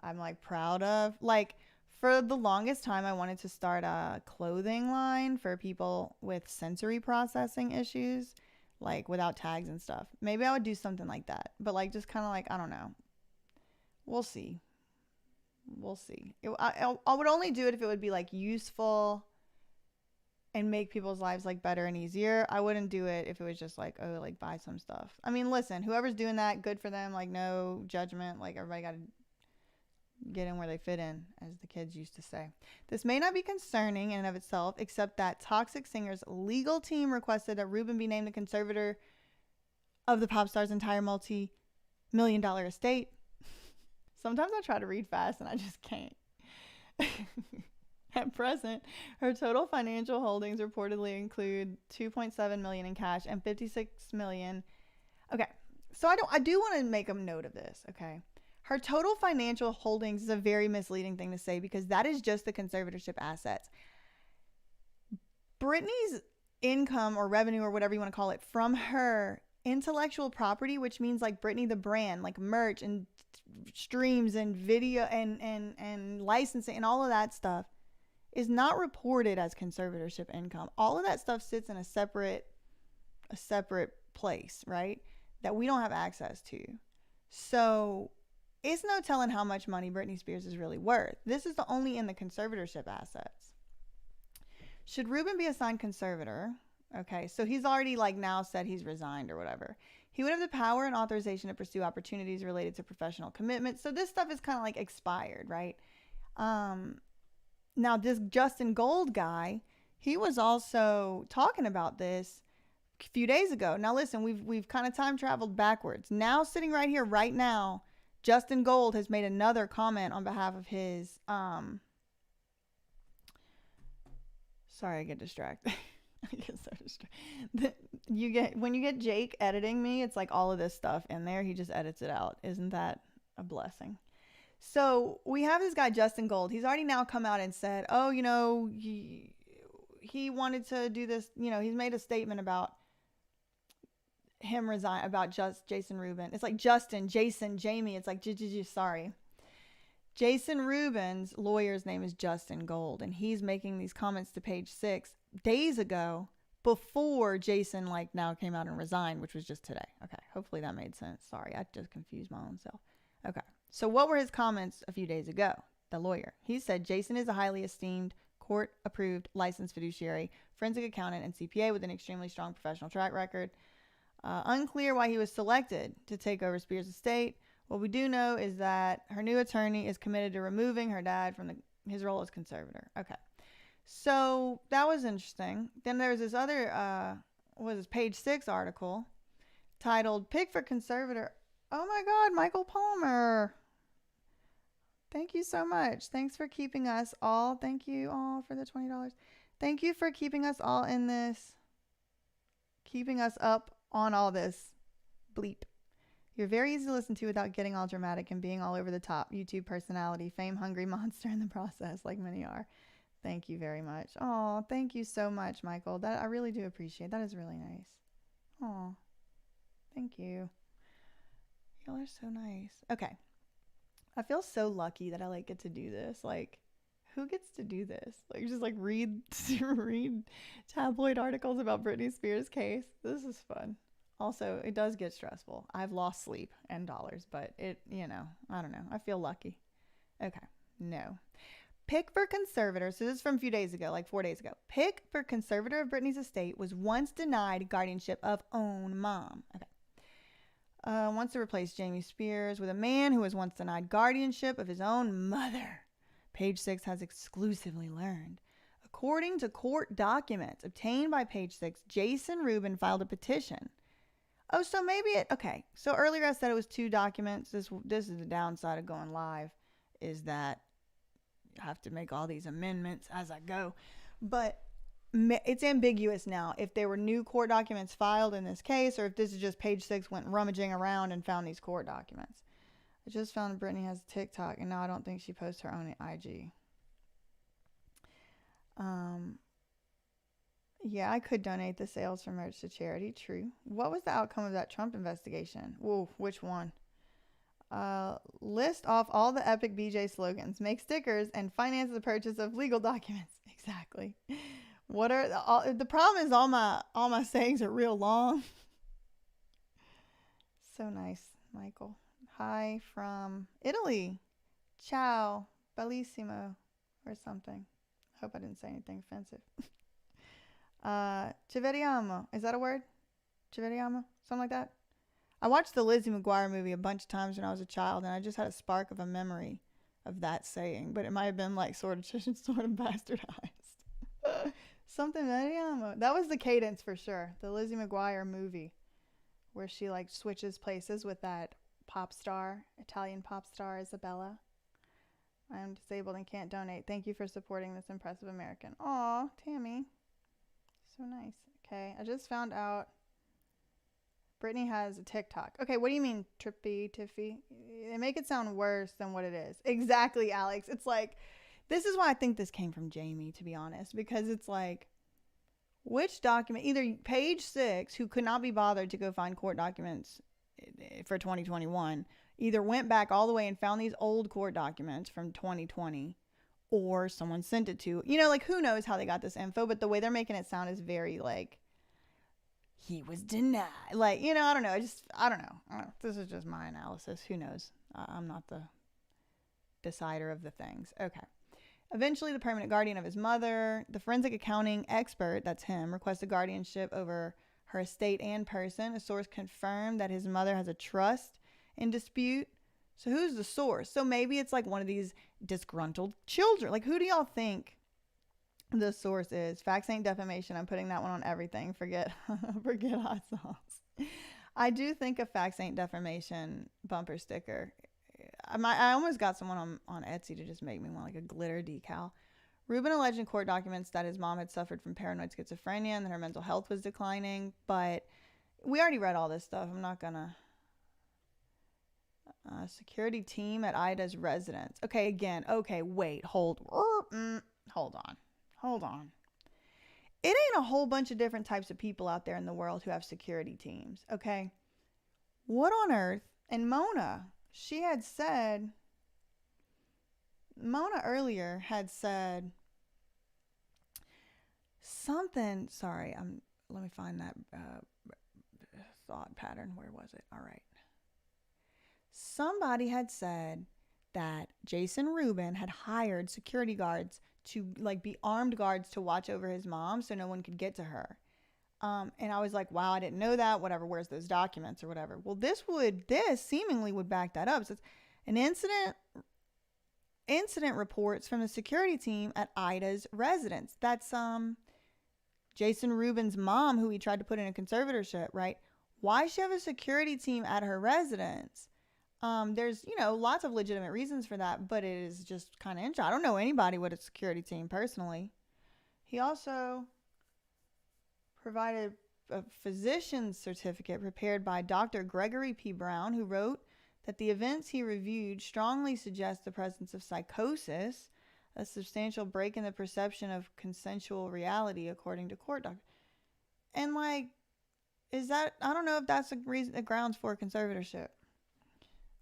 I'm like proud of. Like for the longest time, I wanted to start a clothing line for people with sensory processing issues, like without tags and stuff. Maybe I would do something like that, but like just kind of like, I don't know. We'll see. We'll see. I would only do it if it would be like useful and make people's lives like better and easier. I wouldn't do it if it was just like, oh, like buy some stuff. I mean, listen, whoever's doing that, good for them. Like no judgment. Like everybody got to get in where they fit in, as the kids used to say. This may not be concerning in and of itself, except that Toxic Singer's legal team requested that Rubin be named the conservator of the pop star's entire multi-million-dollar estate. Sometimes I try to read fast and I just can't. At present, her total financial holdings reportedly include $2.7 million in cash and $56 million. Okay, so I do want to make a note of this, okay? Her total financial holdings is a very misleading thing to say because that is just the conservatorship assets. Britney's income or revenue or whatever you want to call it from her intellectual property, which means like Britney the brand, like merch and streams and video and licensing and all of that stuff, is not reported as conservatorship income. All of that stuff sits in a separate place, right? That we don't have access to. So it's no telling how much money Britney Spears is really worth. This is only in the conservatorship assets. Should Rubin be assigned conservator? Okay, so he's already like now said he's resigned or whatever. He would have the power and authorization to pursue opportunities related to professional commitment. So this stuff is kind of like expired, right? Now this Justin Gold guy, he was also talking about this a few days ago. Now listen, we've kind of time traveled backwards. Now sitting right here, right now, Justin Gold has made another comment on behalf of his. Sorry, I get distracted. I get so distracted. When you get Jake editing me, it's like all of this stuff in there. He just edits it out. Isn't that a blessing? So we have this guy, Justin Gold. He's already now come out and said, oh, you know, he wanted to do this. You know, he's made a statement about him resign, about Jason Rubin. It's like Justin, Jason, Jamie. It's like, sorry. Jason Rubin's lawyer's name is Justin Gold, and he's making these comments to Page 6 days ago before Jason like now came out and resigned, which was just today. Okay, hopefully that made sense. Sorry, I just confused my own self. Okay, so what were his comments a few days ago? The lawyer, he said Jason is a highly esteemed, court-approved, licensed fiduciary, forensic accountant, and CPA with an extremely strong professional track record. Unclear why he was selected to take over Spears' estate. What we do know is that her new attorney is committed to removing her dad from his role as conservator. Okay. So that was interesting. Then there's this other, what is this, page 6 article titled Pick for Conservator. Oh my God, Michael Palmer. Thank you so much. Thanks for keeping us all. Thank you all for the $20. Thank you for keeping us all in this, keeping us up on all this bleep. You're very easy to listen to without getting all dramatic and being all over the top. YouTube personality, fame-hungry monster in the process, like many are. Thank you very much. Oh, thank you so much, Michael. That I really do appreciate. That is really nice. Oh, thank you. Y'all are so nice. Okay. I feel so lucky that I like get to do this. Like, who gets to do this? Like, just like read tabloid articles about Britney Spears' case. This is fun. Also, it does get stressful. I've lost sleep and dollars, but it, I don't know. I feel lucky. Okay. No. Pick for conservator. So this is from a few days ago, like 4 days ago. Pick for conservator of Britney's estate was once denied guardianship of own mom. Okay. Wants to replace Jamie Spears with a man who was once denied guardianship of his own mother. Page 6 has exclusively learned. According to court documents obtained by Page 6, Jason Rubin filed a petition. Oh, so maybe okay. So earlier I said it was 2 documents. This is the downside of going live, is that I have to make all these amendments as I go. But it's ambiguous now if there were new court documents filed in this case, or if this is just Page 6 went rummaging around and found these court documents. I just found Britney has TikTok, and now I don't think she posts her own IG. Yeah, I could donate the sales from merch to charity. True. What was the outcome of that Trump investigation? Whoa, which one? List off all the epic BJ slogans, make stickers, and finance the purchase of legal documents. Exactly. What are the problem is all my sayings are real long. So nice, Michael. Hi from Italy. Ciao, bellissimo, or something. Hope I didn't say anything offensive. Ci vediamo. Is that a word? Ci vediamo? Something like that. I watched the Lizzie McGuire movie a bunch of times when I was a child, and I just had a spark of a memory of that saying, but it might have been like sort of bastardized. Something vediamo. That was the cadence for sure. The Lizzie McGuire movie, where she like switches places with that pop star, Italian pop star Isabella. I am disabled and can't donate. Thank you for supporting this impressive American. Aw, Tammy. So nice. Okay, I just found out Britney has a TikTok. Okay, what do you mean tiffy? They make it sound worse than what it is. Exactly, Alex. It's like, this is why I think this came from Jamie, to be honest, because it's like, which document, either Page 6, who could not be bothered to go find court documents for 2021, either went back all the way and found these old court documents from 2020, or someone sent it to, like, who knows how they got this info, but the way they're making it sound is very like, he was denied. Like, I don't know. I don't know. This is just my analysis. Who knows? I'm not the decider of the things. Okay. Eventually, the permanent guardian of his mother, the forensic accounting expert, that's him, requested guardianship over her estate and person. A source confirmed that his mother has a trust in dispute. So who's the source? So maybe it's like one of these disgruntled children. Like, who do y'all think the source is? Facts ain't defamation. I'm putting that one on everything. Forget hot sauce. I do think a facts ain't defamation bumper sticker. I almost got someone on Etsy to just make me one, like a glitter decal. Rubin alleged in court documents that his mom had suffered from paranoid schizophrenia and that her mental health was declining. But we already read all this stuff. I'm not gonna. Security team at Ida's residence. Okay, again. Okay, wait. Hold on. It ain't a whole bunch of different types of people out there in the world who have security teams, okay? What on earth? And Mona earlier had said something. Sorry, let me find that thought pattern. Where was it? All right. Somebody had said that Jason Rubin had hired security guards to like be armed guards to watch over his mom so no one could get to her. And I was like, wow, I didn't know that. Whatever, where's those documents or whatever? Well, this seemingly would back that up. So it's an incident incident reports from the security team at Ida's residence. That's Jason Rubin's mom, who he tried to put in a conservatorship, right? Why she have a security team at her residence? There's, lots of legitimate reasons for that, but it is just kind of interesting. I don't know anybody with a security team personally. He also provided a physician's certificate prepared by Dr. Gregory P. Brown, who wrote that the events he reviewed strongly suggest the presence of psychosis, a substantial break in the perception of consensual reality, according to court doctors. And is that, I don't know if that's a grounds for a conservatorship.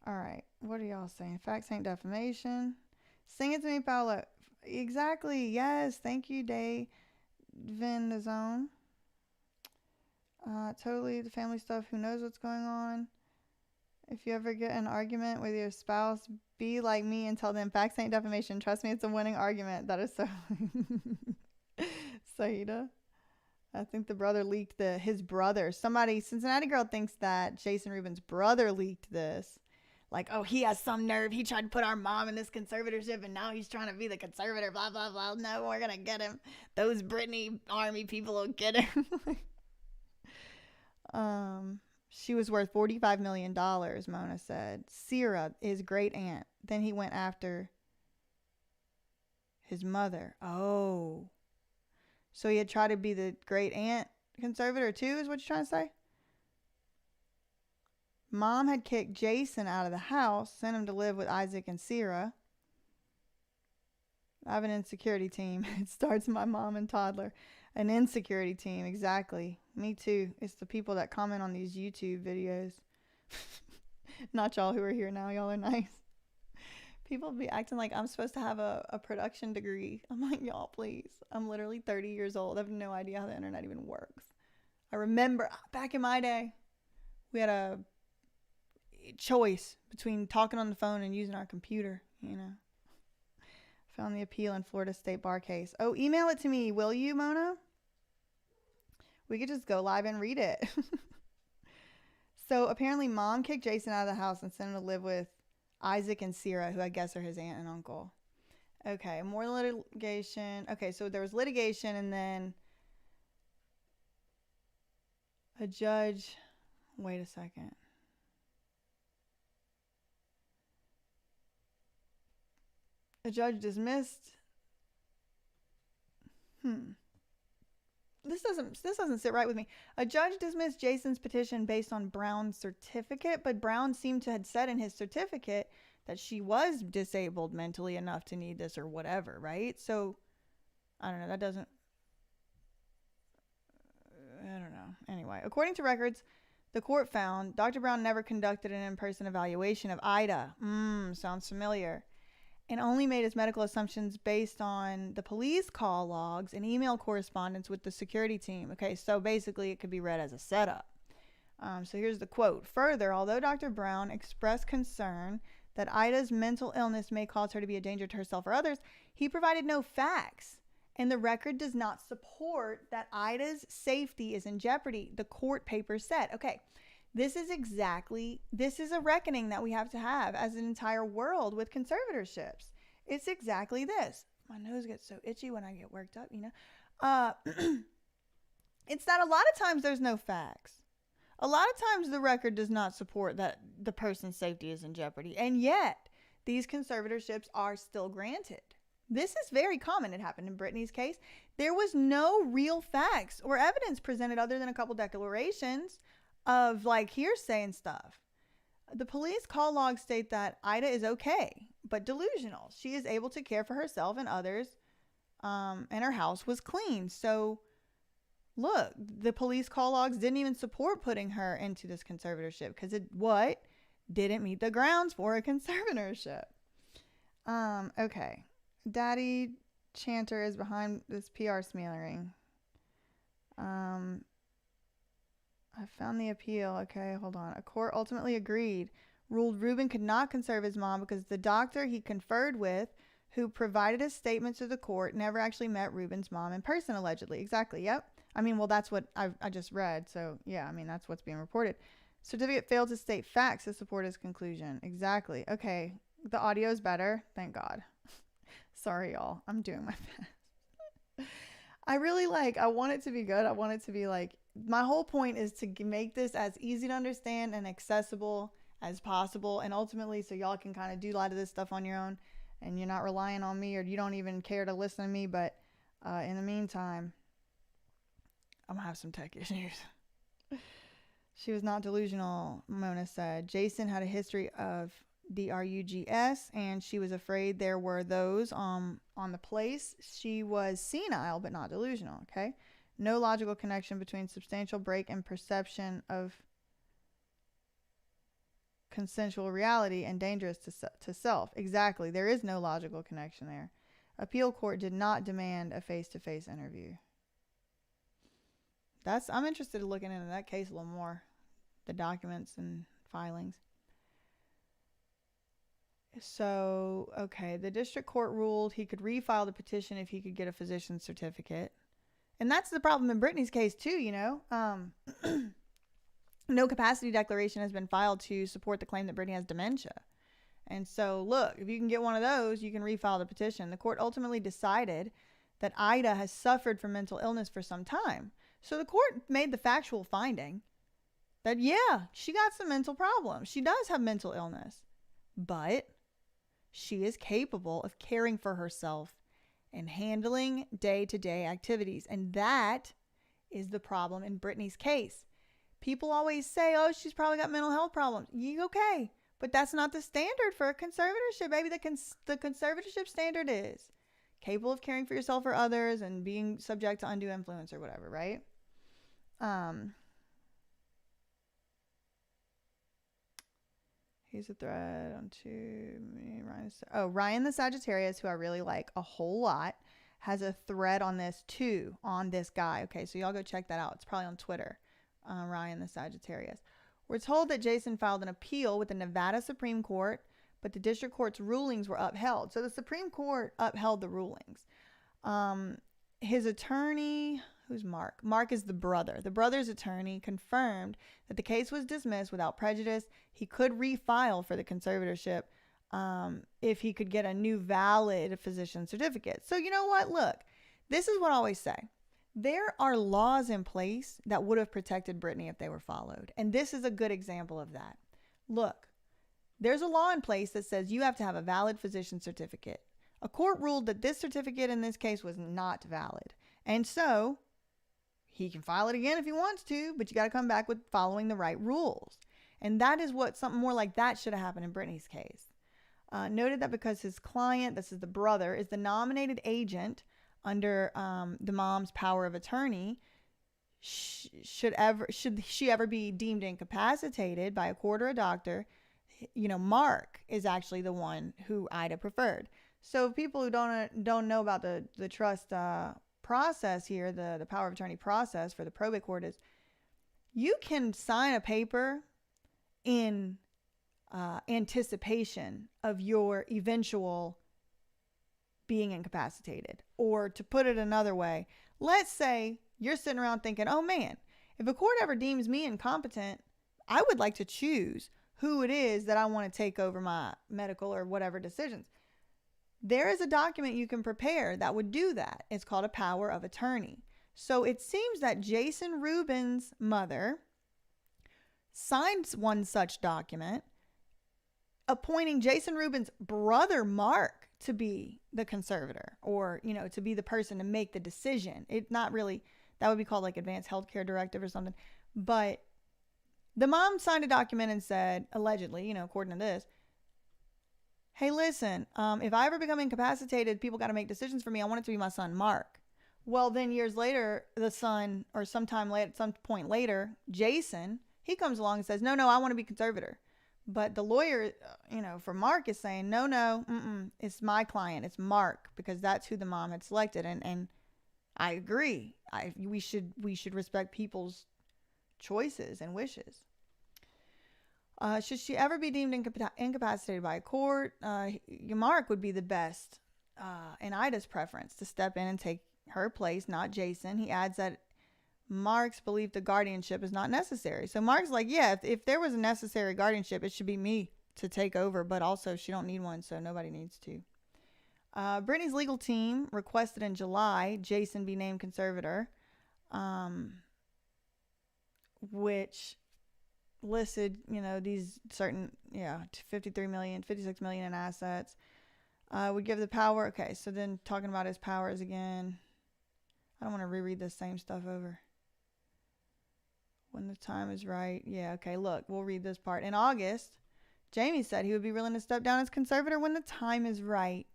All right, what are y'all saying? Facts ain't defamation. Sing it to me, Paula. Exactly, yes, thank you, Dave Vin the Zone. Totally the family stuff. Who knows what's going on? If you ever get an argument with your spouse, be like me and tell them facts ain't defamation. Trust me, it's a winning argument. That is so. Saida. I think the brother leaked his brother. Somebody, Cincinnati girl thinks that Jason Rubin's brother leaked this. Like, oh, he has some nerve. He tried to put our mom in this conservatorship, and now he's trying to be the conservator, blah, blah, blah. No, we're going to get him. Those Britney Army people will get him. She was worth $45 million, Mona said. Sierra, his great aunt. Then he went after his mother. Oh. So he had tried to be the great aunt conservator too, is what you're trying to say? Mom had kicked Jason out of the house, sent him to live with Isaac and Sierra. I have an insecurity team. It starts my mom and toddler. An insecurity team, exactly. Me too. It's the people that comment on these YouTube videos. Not y'all who are here now. Y'all are nice. People be acting like I'm supposed to have a production degree. I'm like, y'all, please. I'm literally 30 years old. I have no idea how the internet even works. I remember back in my day, we had a choice between talking on the phone and using our computer, Found the appeal in Florida State Bar case. Oh, email it to me, will you, Mona? We could just go live and read it. So apparently mom kicked Jason out of the house and sent him to live with Isaac and Sierra, who I guess are his aunt and uncle. Okay, more litigation. Okay, so there was litigation, and then a judge. Wait a second. A judge dismissed. This doesn't sit right with me. A judge dismissed Jason's petition based on Brown's certificate, but Brown seemed to have said in his certificate that she was disabled mentally enough to need this or whatever, right? So, I don't know. I don't know. Anyway, according to records, the court found Dr. Brown never conducted an in-person evaluation of Ida. Sounds familiar. And only made his medical assumptions based on the police call logs and email correspondence with the security team. Okay, so basically it could be read as a setup. So here's the quote. Further, although Dr. Brown expressed concern that Ida's mental illness may cause her to be a danger to herself or others, he provided no facts. And the record does not support that Ida's safety is in jeopardy, the court papers said. Okay, this is a reckoning that we have to have as an entire world with conservatorships. It's exactly this. My nose gets so itchy when I get worked up, It's that a lot of times there's no facts. A lot of times the record does not support that the person's safety is in jeopardy. And yet, these conservatorships are still granted. This is very common. It happened in Britney's case. There was no real facts or evidence presented other than a couple declarations of hearsay and stuff. The police call logs state that Ida is okay, but delusional. She is able to care for herself and others, and her house was clean. So, look, the police call logs didn't even support putting her into this conservatorship because it didn't meet the grounds for a conservatorship. Okay. Daddy Chanter is behind this PR smearing. I found the appeal. Okay, hold on. A court ultimately ruled Rubin could not conserve his mom because the doctor he conferred with, who provided a statement to the court, never actually met Rubin's mom in person, allegedly. Exactly, yep. That's what I just read. So, yeah, that's what's being reported. Certificate failed to state facts to support his conclusion. Exactly. Okay, the audio is better. Thank God. Sorry, y'all. I'm doing my best. I want it to be good. I want it to be like, my whole point is to make this as easy to understand and accessible as possible. And ultimately, so y'all can kind of do a lot of this stuff on your own and you're not relying on me, or you don't even care to listen to me. But in the meantime, I'm going to have some tech issues. She was not delusional, Mona said. Jason had a history of drugs, and she was afraid there were those on the place. She was senile, but not delusional, okay? No logical connection between substantial break in perception of consensual reality and dangerous to self. Exactly. There is no logical connection there. Appeal court did not demand a face-to-face interview. I'm interested in looking into that case a little more. The documents and filings. So, okay, the district court ruled he could refile the petition if he could get a physician's certificate. And that's the problem in Britney's case too, you know. No capacity declaration has been filed to support the claim that Britney has dementia. And so, look, if you can get one of those, you can refile the petition. The court ultimately decided that Ida has suffered from mental illness for some time. So the court made the factual finding that, yeah, she got some mental problems. She does have mental illness. But she is capable of caring for herself and handling day-to-day activities. And that is the problem in Britney's case. People always say, oh, she's probably got mental health problems. Okay. But that's not the standard for a conservatorship, baby. The conservatorship standard is capable of caring for yourself or others and being subject to undue influence or whatever, right? Here's a thread on to me. Ryan the Sagittarius, who I really like a whole lot, has a thread on this too, on this guy. Okay, so y'all go check that out. It's probably on Twitter. Ryan the Sagittarius. We're told that Jason filed an appeal with the Nevada Supreme Court, but the district court's rulings were upheld. So the Supreme Court upheld the rulings. His attorney, who's Mark? Mark is the brother. The brother's attorney confirmed that the case was dismissed without prejudice. He could refile for the conservatorship if he could get a new valid physician certificate. So you know what? Look, this is what I always say. There are laws in place that would have protected Britney if they were followed. And this is a good example of that. Look, there's a law in place that says you have to have a valid physician certificate. A court ruled that this certificate in this case was not valid. And so he can file it again if he wants to, but you got to come back with following the right rules. And that is what something more like that should have happened in Britney's case. Noted that because his client, this is the brother, is the nominated agent under the mom's power of attorney, should she ever be deemed incapacitated by a court or a doctor, you know, Mark is actually the one who Ida preferred. So people who don't know about the trust process here, the power of attorney process for the probate court, is you can sign a paper in anticipation of your eventual being incapacitated. Or to put it another way, let's say you're sitting around thinking, oh man, if a court ever deems me incompetent, I would like to choose who it is that I want to take over my medical or whatever decisions. There is a document you can prepare that would do that. It's called a power of attorney. So it seems that Jason Rubin's mother signed one such document, appointing Jason Rubin's brother, Mark, to be the conservator, or, you know, to be the person to make the decision. It's not really, that would be called like advanced healthcare directive or something. But the mom signed a document and said, allegedly, you know, according to this, hey, listen, if I ever become incapacitated, people got to make decisions for me. I want it to be my son, Mark. Well, then years later, the son, or sometime later, at some point later, Jason, he comes along and says, no, I want to be conservator. But the lawyer, you know, for Mark is saying, no, it's my client. It's Mark, because that's who the mom had selected. And I agree. We should respect people's choices and wishes. Should she ever be deemed incapacitated by a court, Mark would be the best and Ida's preference to step in and take her place, not Jason. He adds that Mark's belief that guardianship is not necessary. So Mark's like, yeah, if there was a necessary guardianship, it should be me to take over, but also she don't need one, so nobody needs to. Britney's legal team requested in July Jason be named conservator, which listed, these certain, 53 million, 56 million in assets. Would give the power. Okay, so then talking about his powers again. I don't want to reread this same stuff over. When the time is right. Yeah, okay, look, we'll read this part. In August, Jamie said he would be willing to step down as conservator when the time is right,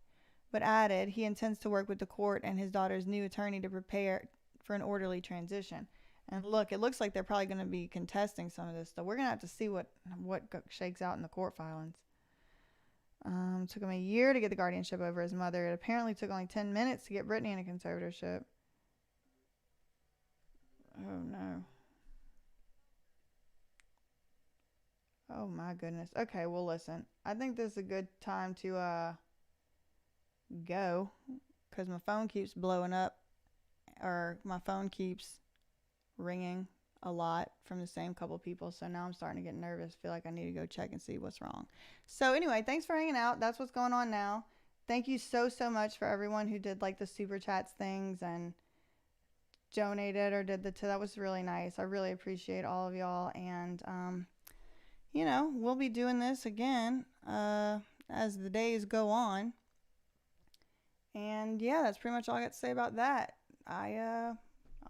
but added he intends to work with the court and his daughter's new attorney to prepare for an orderly transition. And look, it looks like they're probably going to be contesting some of this stuff. We're going to have to see what shakes out in the court filings. Took him a year to get the guardianship over his mother. It apparently took only 10 minutes to get Britney in a conservatorship. Oh, no. Oh, my goodness. Okay, well, listen. I think this is a good time to go because my phone keeps blowing up, or my phone keeps ringing a lot from the same couple people. So now I'm starting to get nervous. Feel like I need to go check and see what's wrong. So anyway, thanks for hanging out. That's what's going on now. Thank you so much for everyone who did like the super chats things and donated or did that was really nice. I really appreciate all of y'all. And we'll be doing this again as the days go on. And yeah, that's pretty much all I got to say about that. I